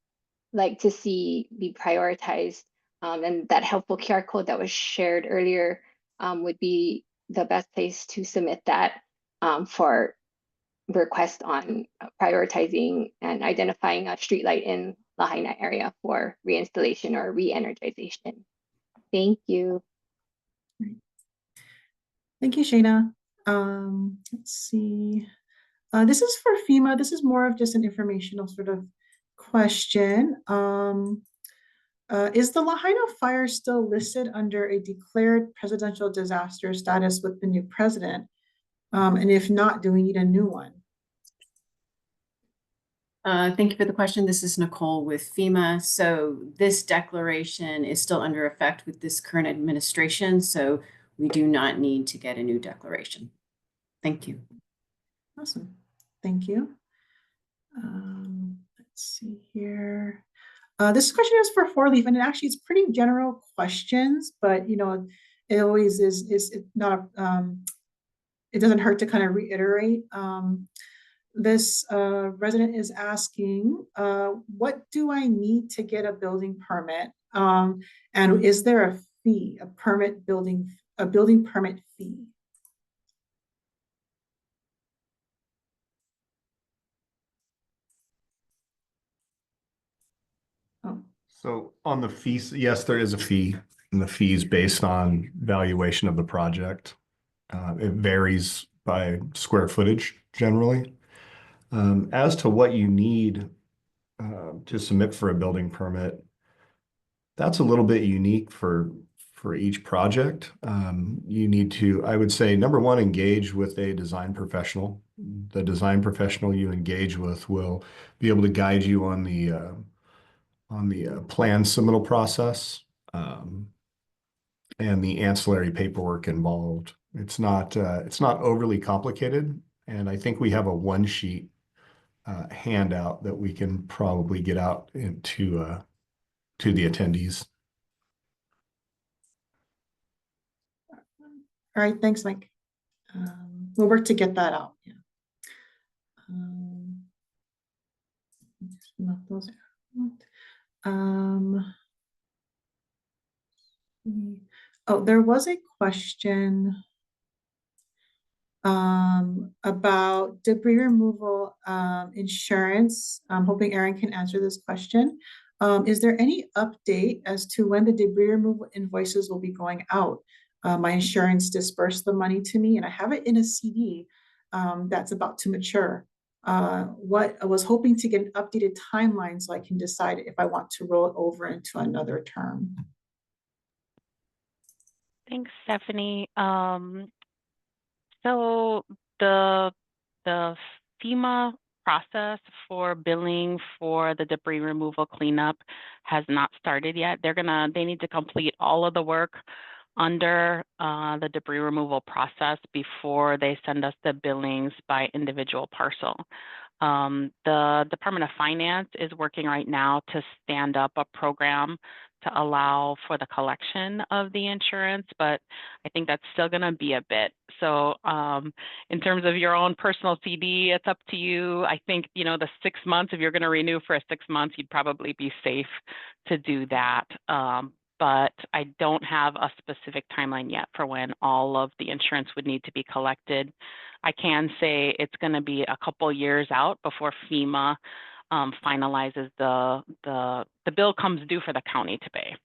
like to see be prioritized, and that helpful QR code that was shared earlier would be the best place to submit that for request on prioritizing and identifying a streetlight in Lahaina area for reinstallation or re-energization. Thank you. Thank you, Shayna. Let's see. This is for FEMA. This is more of just an informational sort of question. Is the Lahaina fire still listed under a declared presidential disaster status with the new president? And if not, do we need a new one? Thank you for the question. This is Nicole with FEMA. So this declaration is still under effect with this current administration. So we do not need to get a new declaration. Thank you. Awesome. Thank you. Let's see here. This question is for Four Leaf, and actually it's pretty general questions, but it always is it not it doesn't hurt to kind of reiterate. This resident is asking, what do I need to get a building permit? And is there a fee, a building permit fee? Oh. So on the fees, yes, there is a fee, and the fee is based on valuation of the project. It varies by square footage generally. As to what you need to submit for a building permit, that's a little bit unique for each project. You need to, I would say, number one, engage with a design professional. The design professional you engage with will be able to guide you on the plan submittal process and the ancillary paperwork involved. It's not overly complicated, and I think we have a one sheet handout that we can probably get out into to the attendees. All right, thanks, Mike. We'll work to get that out. Yeah. Not those. Oh, there was a question about debris removal insurance. I'm hoping Aaron can answer this question. Is there any update as to when the debris removal invoices will be going out? My insurance dispersed the money to me, and I have it in a CD that's about to mature. What I was hoping to get an updated timeline so I can decide if I want to roll it over into another term. Thanks, Stephanie. So the FEMA process for billing for the debris removal cleanup has not started yet. They need to complete all of the work under the debris removal process before they send us the billings by individual parcel. The Department of Finance is working right now to stand up a program to allow for the collection of the insurance, but I think that's still going to be a bit. So in terms of your own personal CD, it's up to you. I think, the 6 months, if you're going to renew for 6 months, you'd probably be safe to do that. But I don't have a specific timeline yet for when all of the insurance would need to be collected. I can say it's going to be a couple years out before FEMA finalizes the bill comes due for the county to pay.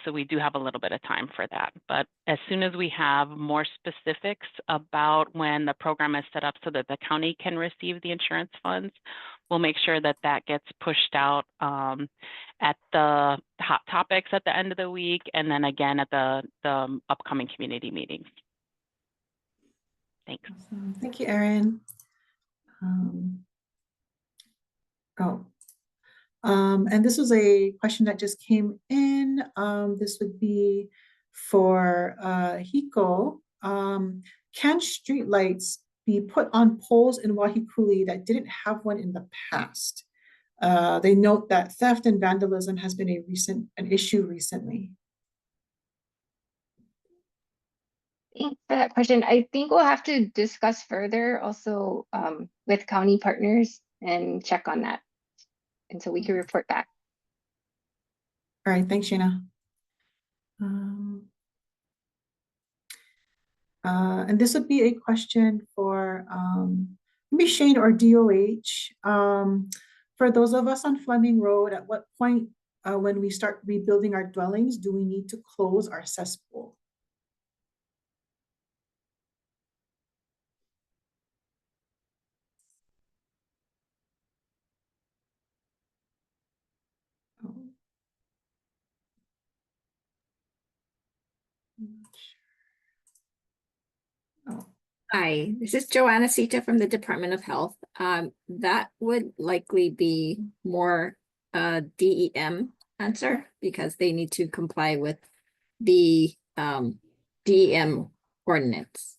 So we do have a little bit of time for that. But as soon as we have more specifics about when the program is set up so that the county can receive the insurance funds, we'll make sure that that gets pushed out at the hot topics at the end of the week, and then again at the upcoming community meetings. Thanks. Awesome. Thank you, Erin. And this was a question that just came in. This would be for Hiko. Can streetlights be put on poles in Waiakuli that didn't have one in the past? They note that theft and vandalism has been an issue recently. Thanks for that question. I think we'll have to discuss further also with county partners and check on that. And so we can report back. All right, thanks, Shana. And this would be a question for maybe Shane or DOH. For those of us on Fleming Road, at what point when we start rebuilding our dwellings, do we need to close our cesspool? Hi, this is Joanna Sita from the Department of Health. That would likely be more a DEM answer because they need to comply with the DEM ordinance.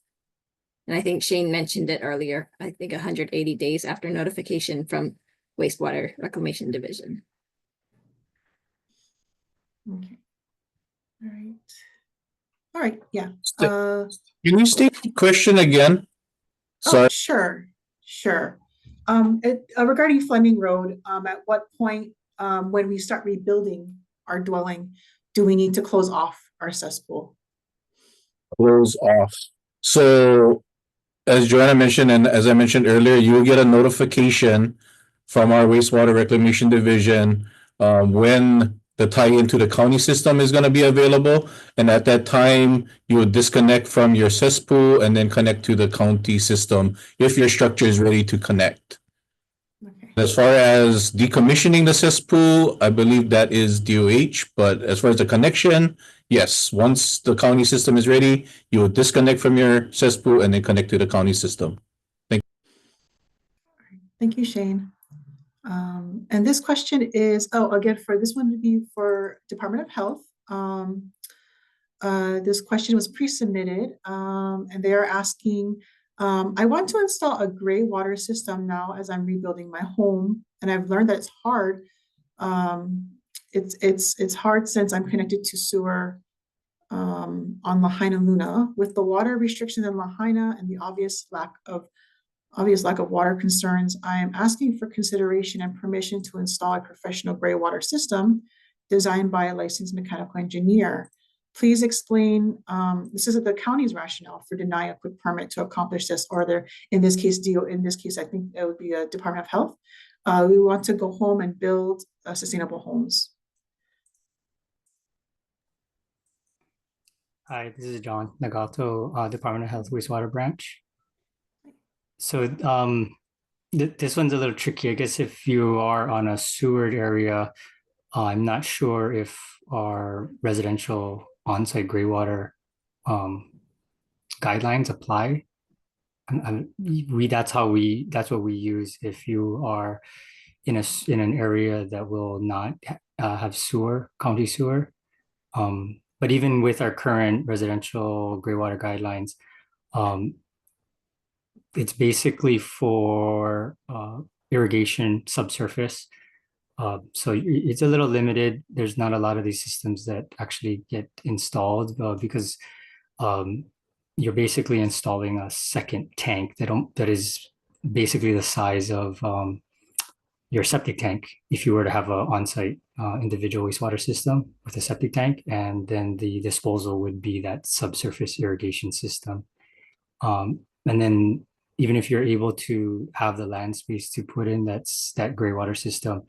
And I think Shane mentioned it earlier, I think 180 days after notification from Wastewater Reclamation Division. Okay. All right. All right, yeah. Can you state the question again? Sorry. Oh, sure. Regarding Fleming Road, at what point when we start rebuilding our dwelling, do we need to close off our cesspool? Close off. So as Joanna mentioned, and as I mentioned earlier, you will get a notification from our wastewater reclamation division when the tie-in to the county system is going to be available. And at that time, you would disconnect from your cesspool and then connect to the county system if your structure is ready to connect. Okay. As far as decommissioning the cesspool, I believe that is DOH, but as far as the connection, yes, once the county system is ready, you will disconnect from your cesspool and then connect to the county system. Thank you, Shane. And this question is, again, for this one to be for Department of Health. This question was pre-submitted and they are asking, I want to install a gray water system now as I'm rebuilding my home. And I've learned that it's hard. It's hard since I'm connected to sewer on Lahaina Luna. With the water restrictions in Lahaina and the obvious lack of water concerns, I am asking for consideration and permission to install a professional gray water system designed by a licensed mechanical engineer. Please explain, this is the county's rationale for denying a quick permit to accomplish this, or in this case, I think it would be a Department of Health. We want to go home and build sustainable homes. Hi, this is John Nagato, Department of Health Wastewater Branch. So this one's a little tricky. I guess if you are on a sewered area, I'm not sure if our residential on-site gray water guidelines apply. That's what we use if you are in an area that will not have sewer, county sewer. But even with our current residential gray water guidelines, it's basically for irrigation subsurface. So it's a little limited. There's not a lot of these systems that actually get installed because you're basically installing a second tank that is basically the size of your septic tank if you were to have an on-site individual wastewater system with a septic tank, and then the disposal would be that subsurface irrigation system. And then even if you're able to have the land space to put in that gray water system,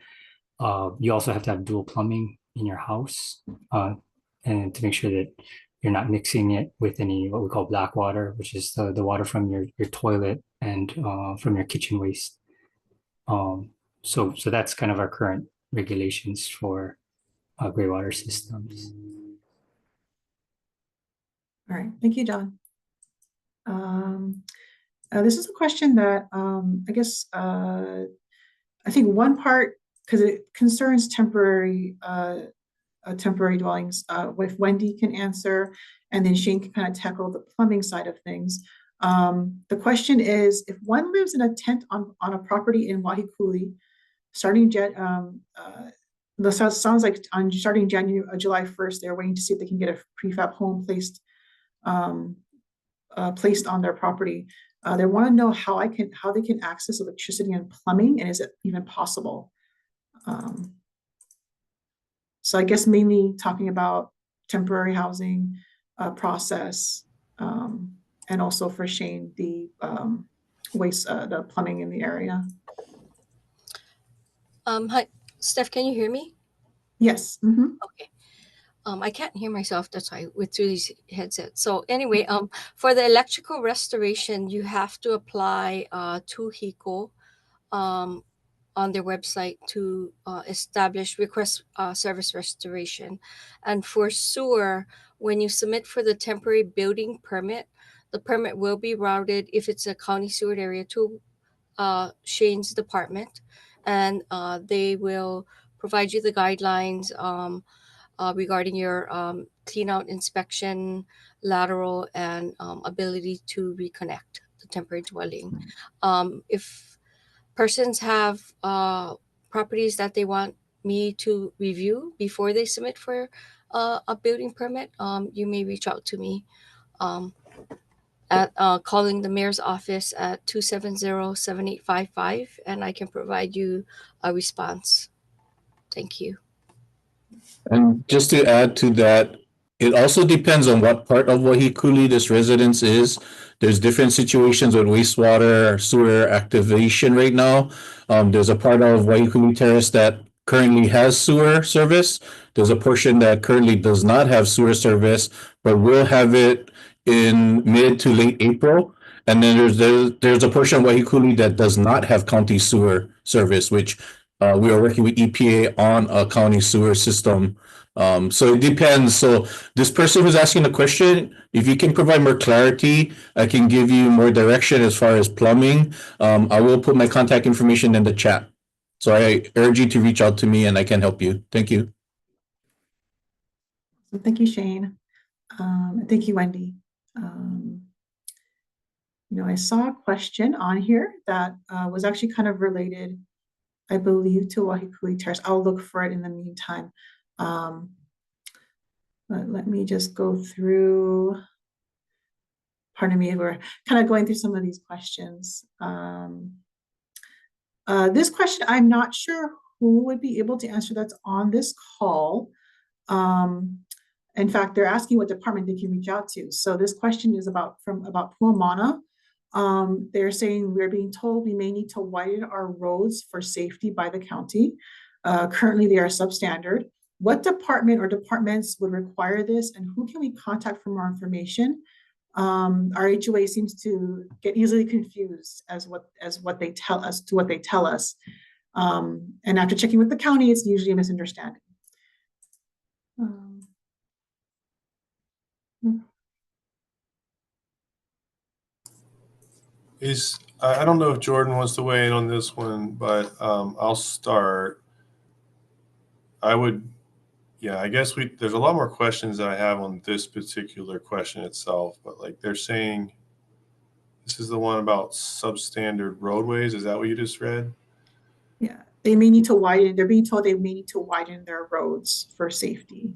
you also have to have dual plumbing in your house, and to make sure that you're not mixing it with any what we call black water, which is the water from your toilet and from your kitchen waste. So that's kind of our current regulations for gray water systems. All right, thank you, John. This is a question that I guess I think one part, because it concerns temporary dwellings, if Wendy can answer, and then Shane can kind of tackle the plumbing side of things. The question is, if one lives in a tent on a property in Waiakuli, starting sounds like starting July 1st, they're waiting to see if they can get a prefab home placed on their property. They want to know how they can access electricity and plumbing, and is it even possible? So I guess mainly talking about temporary housing process, and also for Shane, the the plumbing in the area. Hi, Steph, can you hear me? Yes. Mm-hmm. Okay. I can't hear myself. That's why I went through these headsets. So anyway, for the electrical restoration, you have to apply to HECO on their website to establish request service restoration. And for sewer, when you submit for the temporary building permit, the permit will be routed, if it's a county sewer area, to Shane's department, and they will provide you the guidelines regarding your clean out inspection, lateral, and ability to reconnect the temporary dwelling. If persons have properties that they want me to review before they submit for a building permit, you may reach out to me at calling the mayor's office at 270-7855, and I can provide you a response. Thank you. And just to add to that, it also depends on what part of Waiakuli this residence is. There's different situations with wastewater, sewer activation right now. There's a part of Waiakuli Terrace that currently has sewer service. There's a portion that currently does not have sewer service, but will have it in mid to late April. And then there's a portion of Waiakuli that does not have county sewer service, which we are working with EPA on a county sewer system. So it depends. So this person who's asking the question, if you can provide more clarity, I can give you more direction as far as plumbing. I will put my contact information in the chat. So I urge you to reach out to me and I can help you. Thank you. Thank you, Shane. Thank you, Wendy. I saw a question on here that was actually kind of related, I believe, to Waiakuli Terrace. I'll look for it in the meantime. But let me just go through. Pardon me, we're kind of going through some of these questions. This question, I'm not sure who would be able to answer that's on this call. In fact, they're asking what department they can reach out to. So this question is about Puamana. They're saying we're being told we may need to widen our roads for safety by the county. Currently, they are substandard. What department or departments would require this, and who can we contact for more information? Our HOA seems to get easily confused as what they tell us to what they tell us. And after checking with the county, it's usually a misunderstanding. I don't know if Jordan wants to weigh in on this one, but I'll start. I guess there's a lot more questions that I have on this particular question itself, but like they're saying, this is the one about substandard roadways. Is that what you just read? Yeah. they may need to widen, they're being told they may need to widen their roads for safety.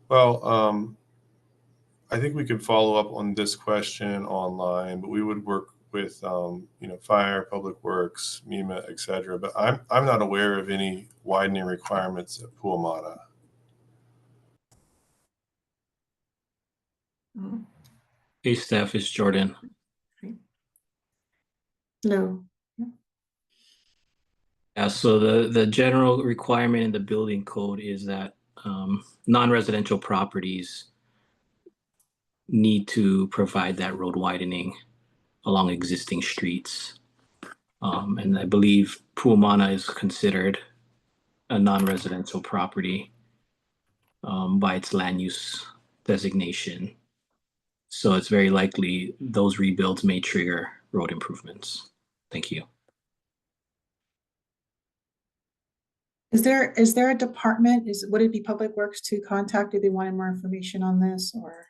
Well, I think we could follow up on this question online, but we would work with, fire, public works, MEMA, et cetera. But I'm not aware of any widening requirements at Puamata. Hey, Steph, it's Jordan. No. Yeah, so the general requirement in the building code is that non-residential properties need to provide that road widening along existing streets. And I believe Puamana is considered a non-residential property by its land use designation. So it's very likely those rebuilds may trigger road improvements. Thank you. Is there a department, would it be Public Works to contact if they wanted more information on this, or?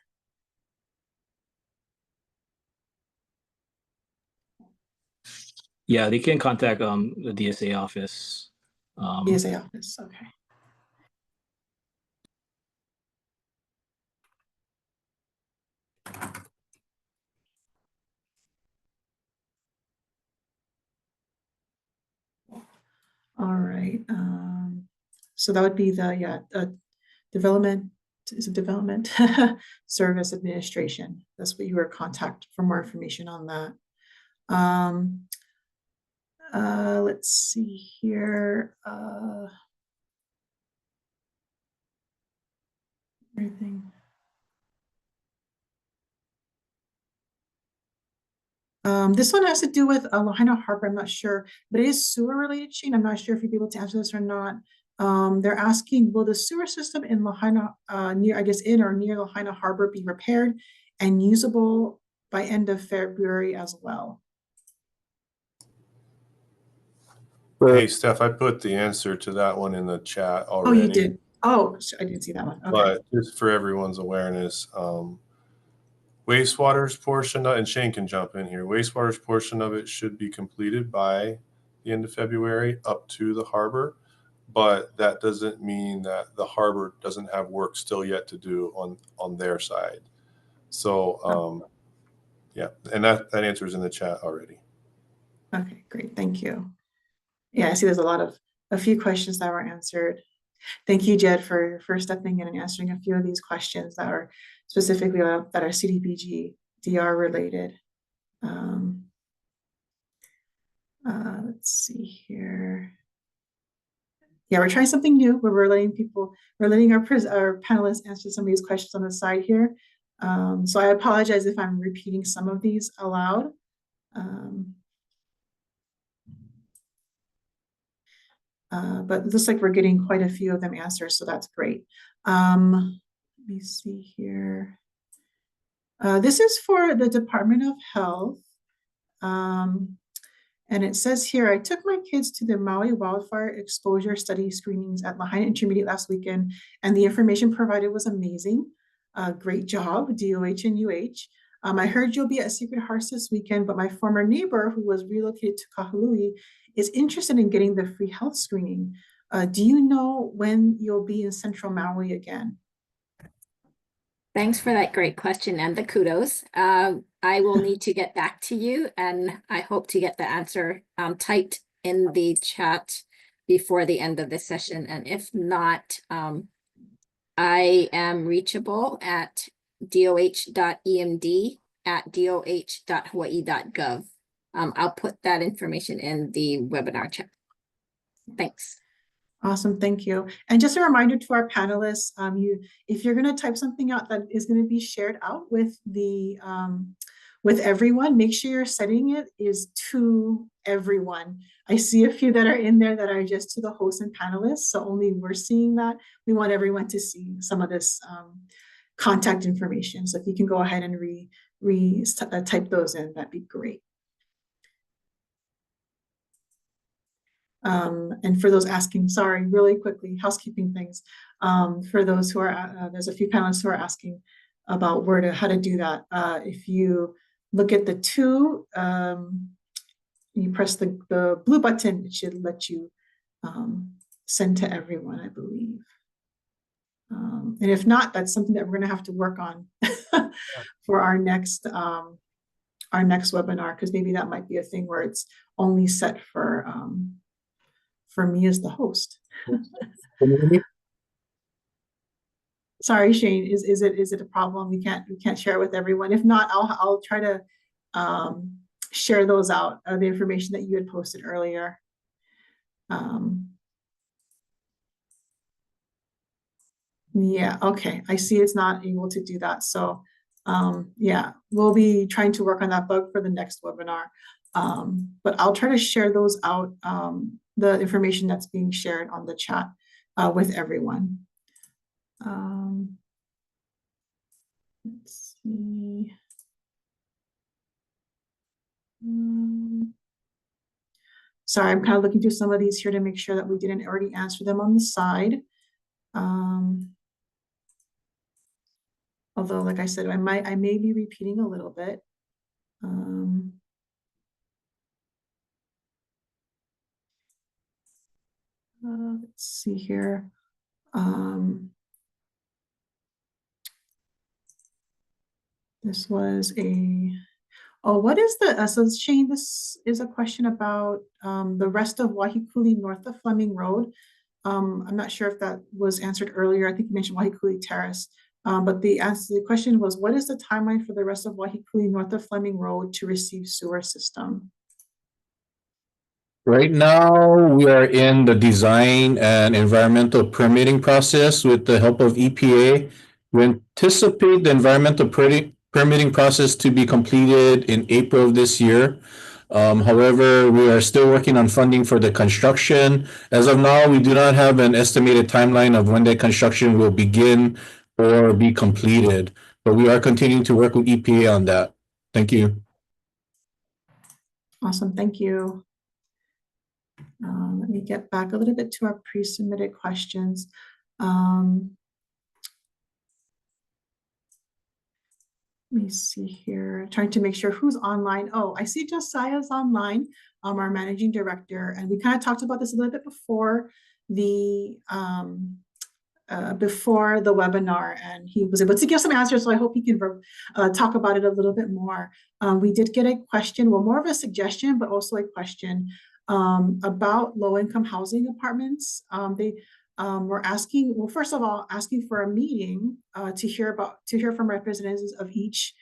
Yeah, they can contact the DSA office. DSA office, okay. All right. So that would be the development, is it development service administration? That's what you were contact for more information on that. Let's see here. Everything. This one has to do with Lahaina Harbor. I'm not sure, but it is sewer related, Shane. I'm not sure if you'd be able to answer this or not. They're asking, will the sewer system in Lahaina, in or near Lahaina Harbor be repaired and usable by end of February as well? Hey, Steph, I put the answer to that one in the chat already. Oh, you did? Oh, I didn't see that one. Okay. But just for everyone's awareness, wastewater's portion, and Shane can jump in here, wastewater's portion of it should be completed by the end of February up to the harbor. But that doesn't mean that the harbor doesn't have work still yet to do on their side. So, yeah, and that answer is in the chat already. Okay, great. Thank you. Yeah, I see there's a few questions that were answered. Thank you, Jed, for stepping in and answering a few of these questions that are specifically that are CDBG DR related. Let's see here. Yeah, we're trying something new where we're letting our panelists answer some of these questions on the side here. So I apologize if I'm repeating some of these aloud. But it looks like we're getting quite a few of them answered, so that's great. Let me see here. This is for the Department of Health. And it says here, I took my kids to the Maui wildfire exposure study screenings at Lahaina Intermediate last weekend, and the information provided was amazing. Great job, DOH and UH. I heard you'll be at Secret Hearts this weekend, but my former neighbor who was relocated to Kahului is interested in getting the free health screening. Do you know when you'll be in Central Maui again? Thanks for that great question and the kudos. I will need to get back to you, and I hope to get the answer typed in the chat before the end of the session. And if not, I am reachable at doh.emd@doh.hawaii.gov. I'll put that information in the webinar chat. Thanks. Awesome, thank you. And just a reminder to our panelists, if you're going to type something out that is going to be shared out with with everyone, make sure you're setting it is to everyone. I see a few that are in there that are just to the hosts and panelists, so only we're seeing that. We want everyone to see some of this contact information. So if you can go ahead and type those in, that'd be great. And for those asking, sorry, really quickly, housekeeping things. For those who are, there's a few panelists who are asking about how to do that. If you look at the two you press the blue button, it should let you send to everyone, I believe. And if not, that's something that we're going to have to work on for our next webinar, because maybe that might be a thing where it's only set for me as the host. Sorry, Shane, is it a problem? We can't share it with everyone. If not, I'll try to share those out, the information that you had posted earlier. Yeah, okay. I see it's not able to do that. So yeah, we'll be trying to work on that bug for the next webinar. But I'll try to share those out, the information that's being shared on the chat with everyone. Let's see. Sorry, I'm kind of looking through some of these here to make sure that we didn't already answer them on the side. Although, like I said, I may be repeating a little bit. Let's see here. This was what is the, so Shane, this is a question about the rest of Waihikulī north of Fleming Road. I'm not sure if that was answered earlier. I think you mentioned Waihikulī Terrace. But the question was, what is the timeline for the rest of Waihikulī north of Fleming Road to receive sewer system? Right now, we are in the design and environmental permitting process with the help of EPA. We anticipate the environmental permitting process to be completed in April of this year. However, we are still working on funding for the construction. As of now, we do not have an estimated timeline of when the construction will begin or be completed, but we are continuing to work with EPA on that. Thank you. Awesome, thank you. Let me get back a little bit to our pre-submitted questions. Let me see here, trying to make sure who's online. Oh, I see Josiah's online, our managing director, and we kind of talked about this a little bit before the webinar, and he was able to give some answers, so I hope he can talk about it a little bit more. We did get a question, well, more of a suggestion, but also a question about low-income housing apartments. They were asking, well, first of all, asking for a meeting to hear from representatives of each,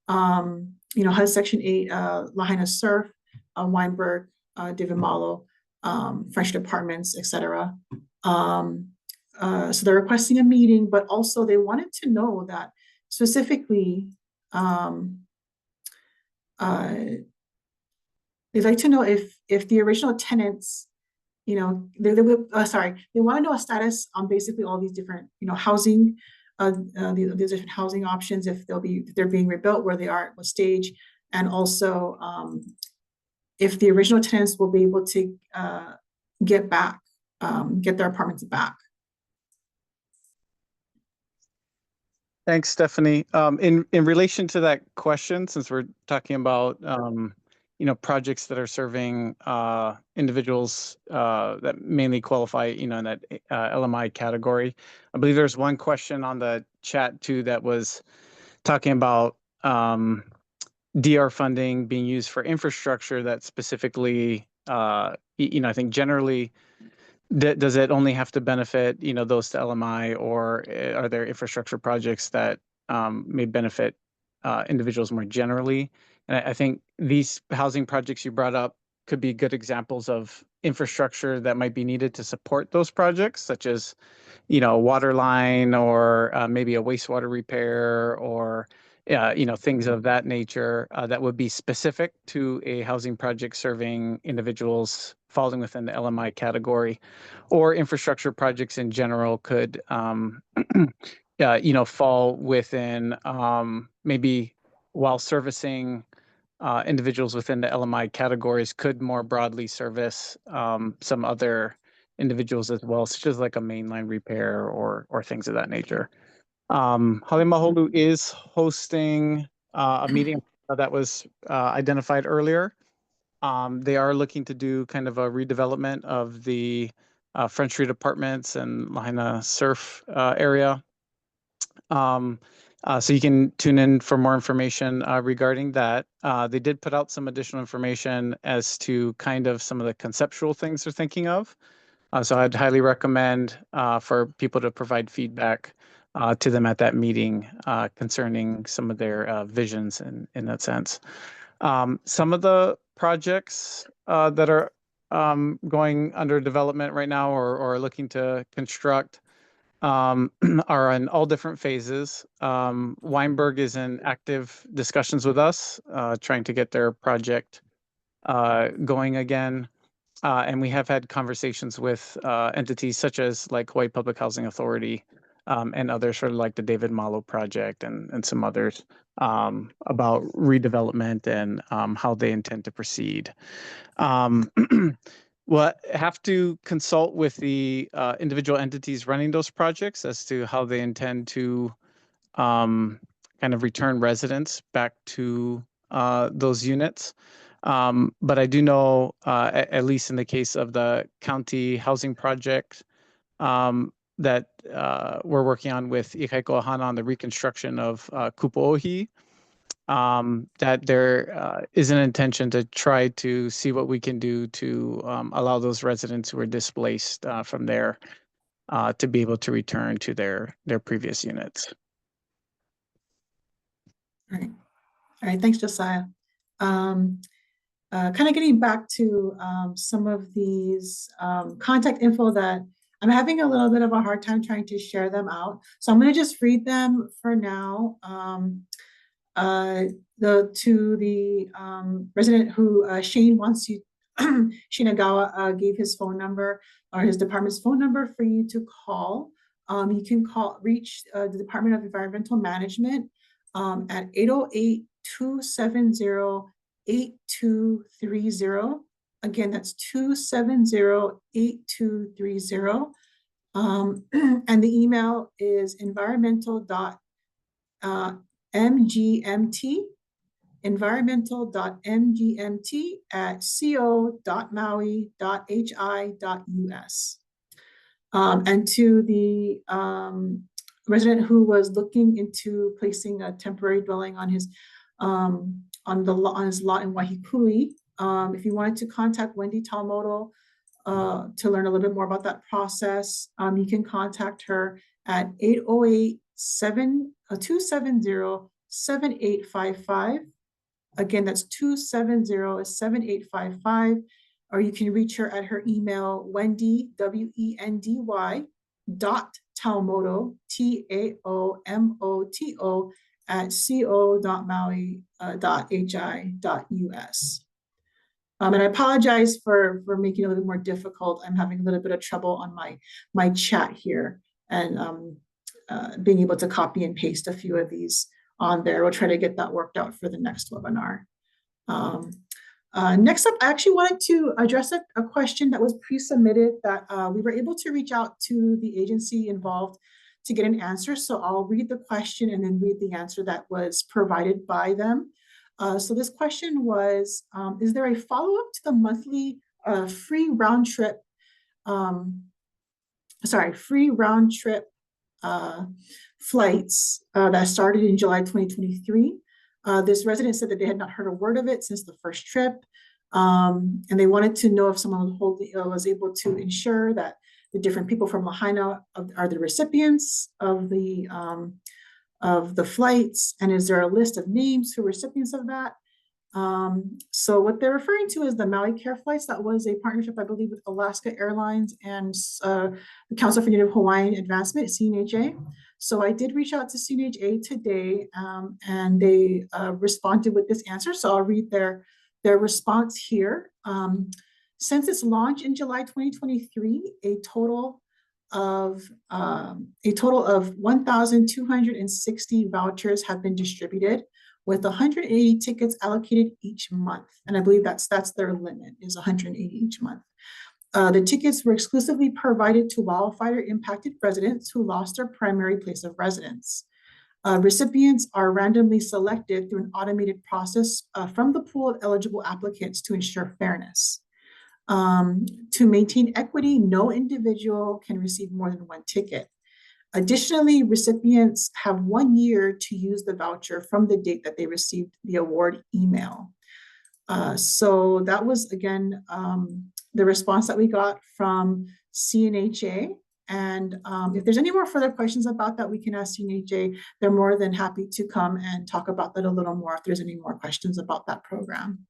HUD Section 8, Lahaina Surf, Weinberg, David Malo, French Apartments, etc. So they're requesting a meeting, but also they wanted to know that specifically, they'd like to know if the original tenants, they want to know a status on basically all these different, housing, these different housing options, if they're being rebuilt, where they are, at what stage, and also if the original tenants will be able to get their apartments back. Thanks, Stephanie. In relation to that question, since we're talking about projects that are serving individuals that mainly qualify, in that LMI category, I believe there's one question on the chat too that was talking about DR funding being used for infrastructure that specifically, I think generally. Does it only have to benefit, those to LMI, or are there infrastructure projects that may benefit individuals more generally? And I think these housing projects you brought up could be good examples of infrastructure that might be needed to support those projects, such as, a water line, or maybe a wastewater repair, or things of that nature that would be specific to a housing project serving individuals falling within the LMI category, or infrastructure projects in general could, fall within maybe, while servicing individuals within the LMI categories, could more broadly service some other individuals as well, such as like a mainline repair or things of that nature. Halemaholu is hosting a meeting that was identified earlier. They are looking to do kind of a redevelopment of the French Street Apartments and Lahaina Surf area. So you can tune in for more information regarding that. They did put out some additional information as to kind of some of the conceptual things they're thinking of. So I'd highly recommend for people to provide feedback to them at that meeting concerning some of their visions in that sense. Some of the projects that are going under development right now or looking to construct are in all different phases. Weinberg is in active discussions with us, trying to get their project going again. And we have had conversations with entities such as like Hawaii Public Housing Authority and others, sort of like the David Malo project and some others about redevelopment and how they intend to proceed. We'll have to consult with the individual entities running those projects as to how they intend to kind of return residents back to those units. But I do know, at least in the case of the county housing project that we're working on with Ikaiko Ahana on the reconstruction of Kupo'ohi, that there is an intention to try to see what we can do to allow those residents who were displaced from there to be able to return to their previous units. All right, thanks, Josiah. Kind of getting back to some of these contact info that I'm having a little bit of a hard time trying to share them out. So I'm going to just read them for now. To the resident who Shane wants you, Shinagawa gave his phone number or his department's phone number for you to call. You can reach the Department of Environmental Management at 808-270-8230. Again, that's 270-8230. And the email is environmental.mgmt@co.maui.hi.us. And to the resident who was looking into placing a temporary dwelling on his lot in Waihikulei, if you wanted to contact Wendy Talmodo to learn a little bit more about that process, you can contact her at 808-270-7855. Again, that's 270-7855. Or you can reach her at her email, Wendy, WENDY, .Talmodo, TAOMOTO, @co.maui.hi.us. And I apologize for making it a little bit more difficult. I'm having a little bit of trouble on my chat here and being able to copy and paste a few of these on there. We'll try to get that worked out for the next webinar. Next up, I actually wanted to address a question that was pre-submitted that we were able to reach out to the agency involved to get an answer. So I'll read the question and then read the answer that was provided by them. So this question was, is there a follow-up to the monthly free round trip flights that started in July 2023? This resident said that they had not heard a word of it since the first trip. And they wanted to know if someone was able to ensure that the different people from Lahaina are the recipients of the flights, and is there a list of names who are recipients of that? So what they're referring to is the Maui Care flights. That was a partnership, I believe, with Alaska Airlines and the Council for Native Hawaiian Advancement, CNHA. So I did reach out to CNHA today, and they responded with this answer. So I'll read their response here. Since its launch in July 2023, a total of 1,260 vouchers have been distributed, with 180 tickets allocated each month. And I believe that's their limit, is 180 each month. The tickets were exclusively provided to wildfire impacted residents who lost their primary place of residence. Recipients are randomly selected through an automated process from the pool of eligible applicants to ensure fairness. To maintain equity, no individual can receive more than one ticket. Additionally, recipients have 1 year to use the voucher from the date that they received the award email. So that was, again, the response that we got from CNHA. And if there's any more further questions about that, we can ask CNHA. They're more than happy to come and talk about that a little more if there's any more questions about that program.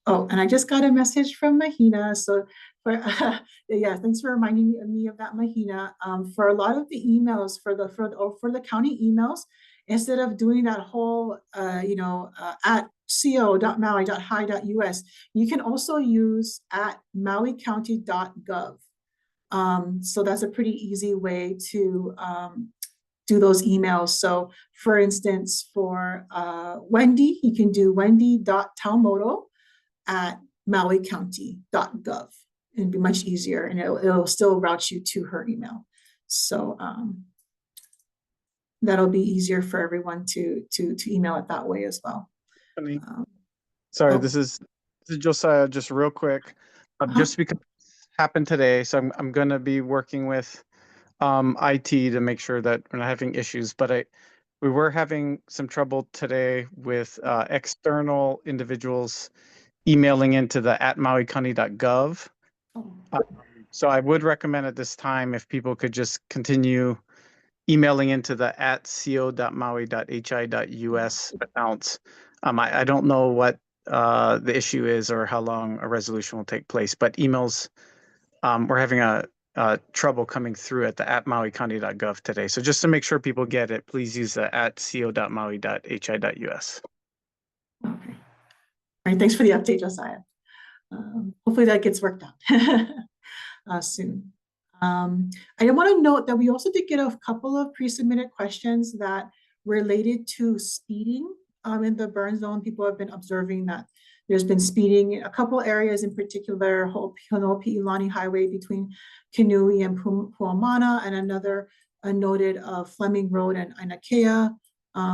Oh, and I just got a message from Mahina. So for yeah, thanks for reminding me of that, Mahina. For a lot of the emails for the county emails, instead of doing that whole at co.maui.hi.us, you can also use at mauicounty.gov. So that's a pretty easy way to do those emails. So for instance, for Wendy, you can do wendy.talmodo at mauicounty.gov. It'd be much easier, and it'll still route you to her email. So that'll be easier for everyone to email it that way as well. Sorry, this is Josiah. Just real quick, just because it happened today, so I'm going to be working with IT to make sure that we're not having issues. But we were having some trouble today with external individuals emailing into the at mauicounty.gov. So I would recommend at this time if people could just continue emailing into the at co.maui.hi.us accounts. I don't know what the issue is or how long a resolution will take place, but emails, we're having a trouble coming through at the at mauicounty.gov today. So just to make sure people get it, please use the at co.maui.hi.us. Okay. All right, thanks for the update, Josiah. Hopefully that gets worked out soon. I want to note that we also did get a couple of pre-submitted questions that related to speeding in the burn zone. People have been observing that there's been speeding in a couple areas, in particular, Ho'opi'ilani Highway between Kinui and Puamana, and another noted Fleming Road and Ainakea.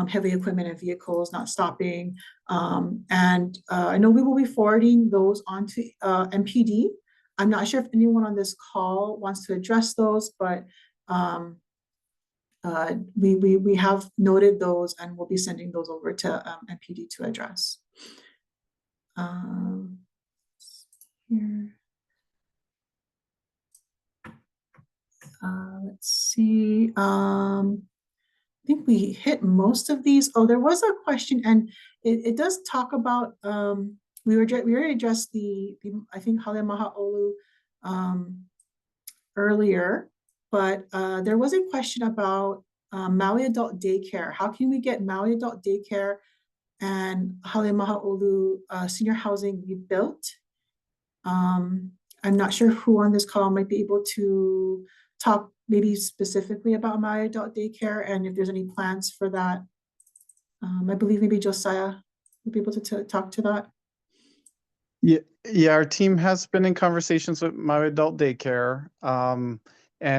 Heavy equipment and vehicles not stopping. And I know we will be forwarding those onto MPD. I'm not sure if anyone on this call wants to address those, but we have noted those and we'll be sending those over to MPD to address. Here. Let's see. I think we hit most of these. Oh, there was a question, and it does talk about, we already addressed the I think Hale Maha'olu earlier, but there was a question about Maui Adult Daycare. How can we get Maui Adult Daycare and Hale Maha'olu senior housing rebuilt? I'm not sure who on this call might be able to talk maybe specifically about Maui Adult Daycare and if there's any plans for that. I believe maybe Josiah would be able to talk to that. Yeah, our team has been in conversations with Maui Adult Daycare, and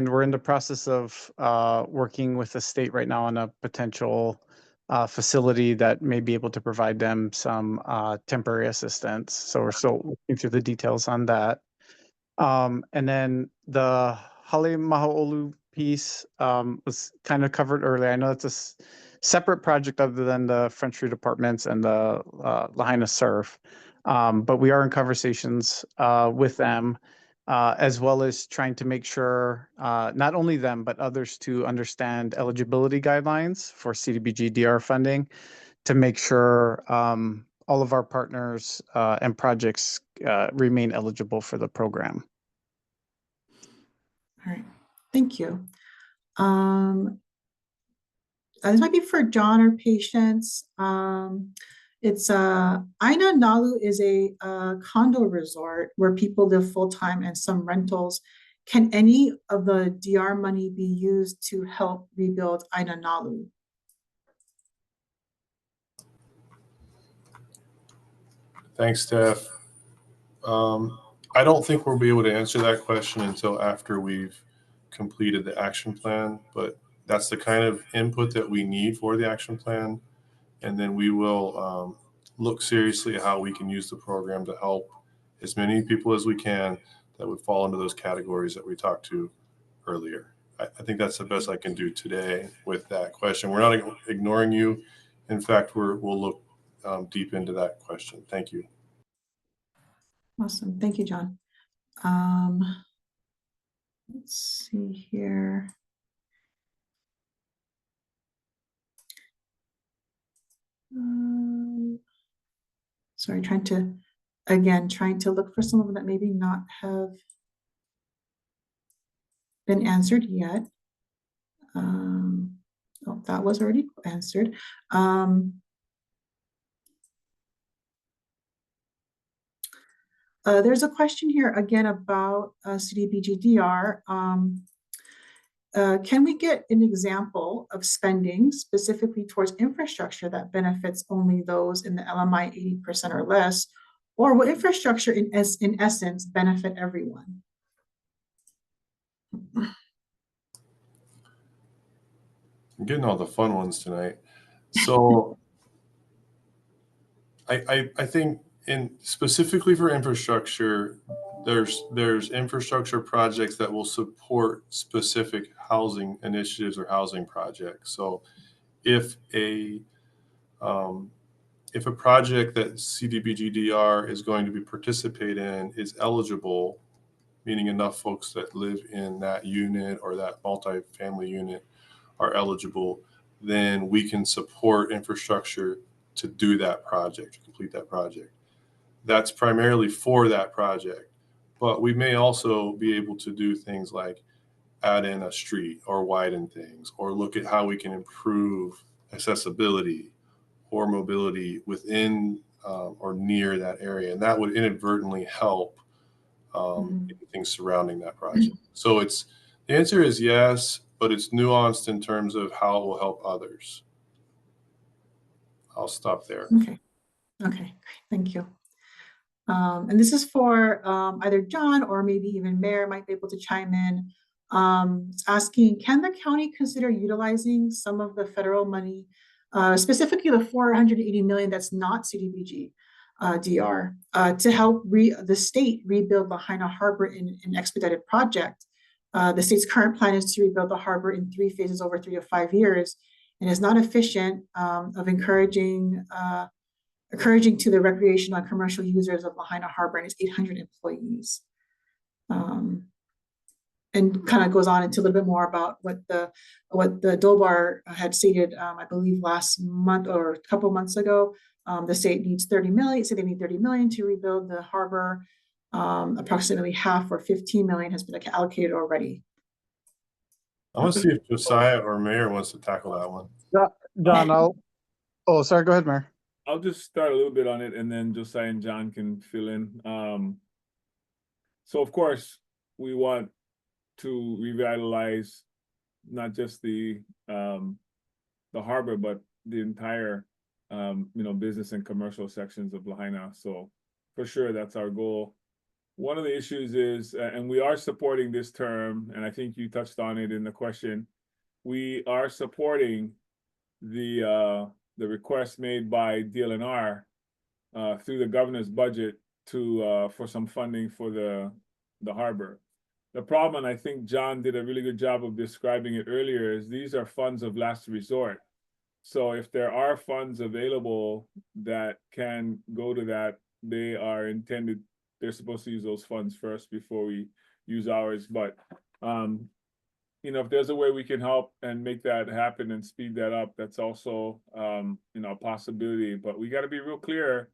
we're in the process of working with the state right now on a potential facility that may be able to provide them some temporary assistance. So we're still looking through the details on that. And then the Hale Maha'olu piece was kind of covered earlier. I know it's a separate project other than the French Street Apartments and the Lahaina Surf, but we are in conversations with them, as well as trying to make sure not only them, but others to understand eligibility guidelines for CDBG DR funding to make sure all of our partners and projects remain eligible for the program. All right, thank you. This might be for John or Patience. It's Aina Nalu is a condo resort where people live full-time and some rentals. Can any of the DR money be used to help rebuild Aina Nalu? Thanks, Steph. I don't think we'll be able to answer that question until after we've completed the action plan, but that's the kind of input that we need for the action plan. And then we will look seriously at how we can use the program to help as many people as we can that would fall into those categories that we talked to earlier. I think that's the best I can do today with that question. We're not ignoring you. In fact, we'll look deep into that question. Thank you. Awesome. Thank you, John. Let's see here. Sorry, trying to look for some of them that maybe not have been answered yet. Oh, that was already answered. There's a question here again about CDBG-DR. Can we get an example of spending specifically towards infrastructure that benefits only those in the LMI 80% or less, or will infrastructure in essence benefit everyone? I'm getting all the fun ones tonight. So I think specifically for infrastructure, there's infrastructure projects that will support specific housing initiatives or housing projects. So if a project that CDBG-DR is going to be participate in is eligible, meaning enough folks that live in that unit or that multifamily unit are eligible, then we can support infrastructure to do that project, to complete that project. That's primarily for that project, but we may also be able to do things like add in a street or widen things, or look at how we can improve accessibility or mobility within or near that area. And that would inadvertently help anything surrounding that project. So the answer is yes, but it's nuanced in terms of how it will help others. I'll stop there. Okay, great, thank you. And this is for either John or maybe even Mayor might be able to chime in. Asking, can the county consider utilizing some of the federal money, specifically the $480 million that's not CDBG DR, to help the state rebuild Lahaina Harbor in an expedited project? The state's current plan is to rebuild the harbor in 3 phases over 3 to 5 years, and is not efficient of encouraging to the recreational and commercial users of Lahaina Harbor and its 800 employees. And kind of goes on into a little bit more about what the DOBAR had stated, I believe last month or a couple months ago. The state needs 30 million, so they need 30 million to rebuild the harbor. Approximately half or 15 million has been allocated already. I want to see if Josiah or Mayor wants to tackle that one. John, oh, sorry, go ahead, Mayor. I'll just start a little bit on it, and then Josiah and John can fill in. So of course, we want to revitalize not just the harbor, but the entire business and commercial sections of Lahaina. So for sure, that's our goal. One of the issues is, and we are supporting this term, and I think you touched on it in the question, we are supporting the request made by DLNR through the governor's budget for some funding for the harbor. The problem, and I think John did a really good job of describing it earlier, is these are funds of last resort. So if there are funds available that can go to that, they're supposed to use those funds first before we use ours. But if there's a way we can help and make that happen and speed that up, that's also a possibility. But we got to be real clear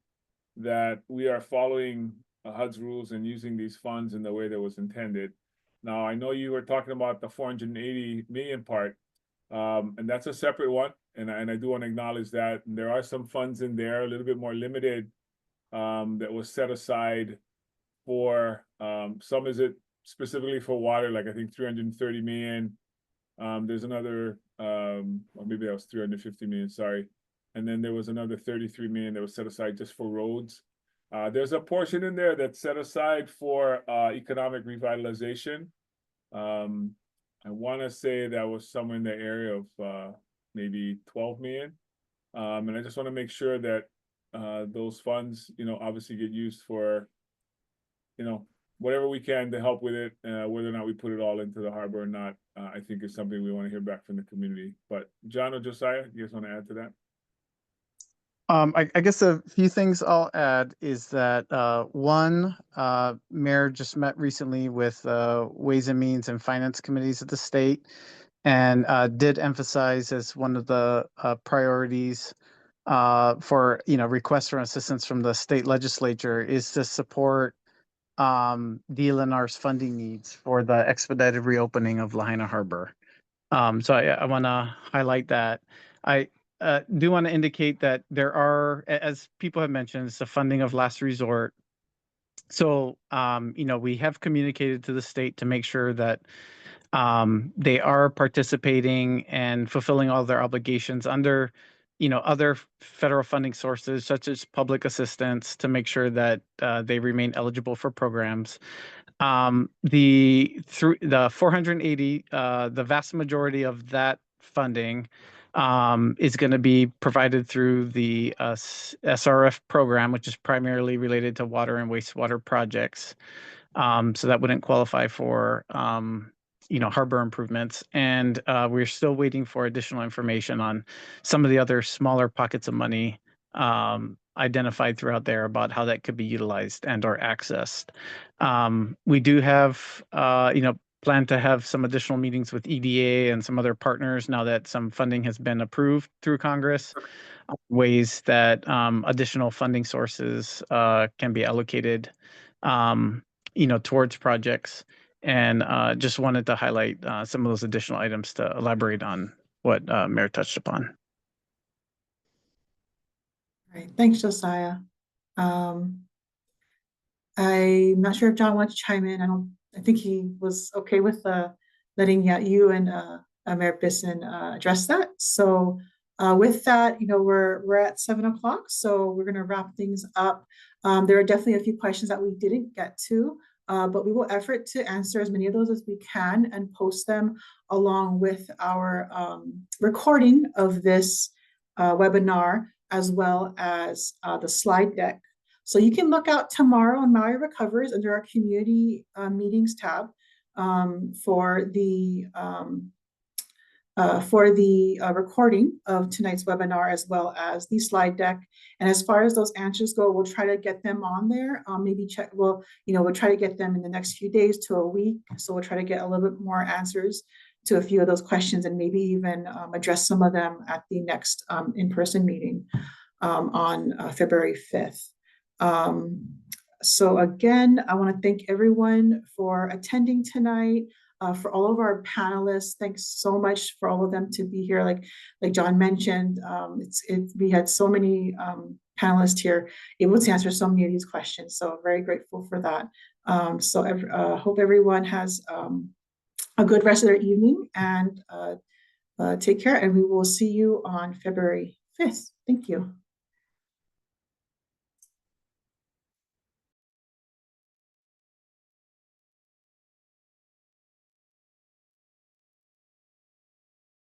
that we are following HUD's rules and using these funds in the way that was intended. Now, I know you were talking about the 480 million part, and that's a separate one. And I do want to acknowledge that. And there are some funds in there, a little bit more limited, that was set aside for, some is it specifically for water, like I think 330 million. There's another, or maybe that was 350 million, sorry. And then there was another 33 million that was set aside just for roads. There's a portion in there that's set aside for economic revitalization. I want to say that was somewhere in the area of maybe 12 million. And I just want to make sure that those funds, obviously get used for, whatever we can to help with it. Whether or not we put it all into the harbor or not, I think is something we want to hear back from the community. But John or Josiah, you guys want to add to that? I guess a few things I'll add is that one, Mayor just met recently with Ways and Means and Finance Committees of the state, and did emphasize as one of the priorities for requests for assistance from the state legislature is to support DLNR's funding needs for the expedited reopening of Lahaina Harbor. So I want to highlight that. I do want to indicate that there are, as people have mentioned, it's a funding of last resort. So, we have communicated to the state to make sure that they are participating and fulfilling all their obligations under, other federal funding sources, such as public assistance, to make sure that they remain eligible for programs. The 480, the vast majority of that funding is going to be provided through the SRF program, which is primarily related to water and wastewater projects. So that wouldn't qualify for harbor improvements. And we're still waiting for additional information on some of the other smaller pockets of money identified throughout there about how that could be utilized and or accessed. We do have, plan to have some additional meetings with EDA and some other partners now that some funding has been approved through Congress, ways that additional funding sources can be allocated, towards projects. And just wanted to highlight some of those additional items to elaborate on what Mayor touched upon. All right, thanks, Josiah. I'm not sure if John wants to chime in. I think he was okay with letting you and Mayor Bisson address that. So with that, we're at 7 o'clock, so we're going to wrap things up. There are definitely a few questions that we didn't get to, but we will effort to answer as many of those as we can and post them along with our recording of this webinar, as well as the slide deck. So you can look out tomorrow on Maui Recovers under our community meetings tab for the recording of tonight's webinar, as well as the slide deck. And as far as those answers go, we'll try to get them on there. Maybe check, we'll try to get them in the next few days to a week. So we'll try to get a little bit more answers to a few of those questions, and maybe even address some of them at the next in-person meeting on February 5th. So again, I want to thank everyone for attending tonight. For all of our panelists, thanks so much for all of them to be here. Like John mentioned, we had so many panelists here able to answer so many of these questions. So very grateful for that. Hope everyone has a good rest of their evening, and take care. And we will see you on February 5th. Thank you.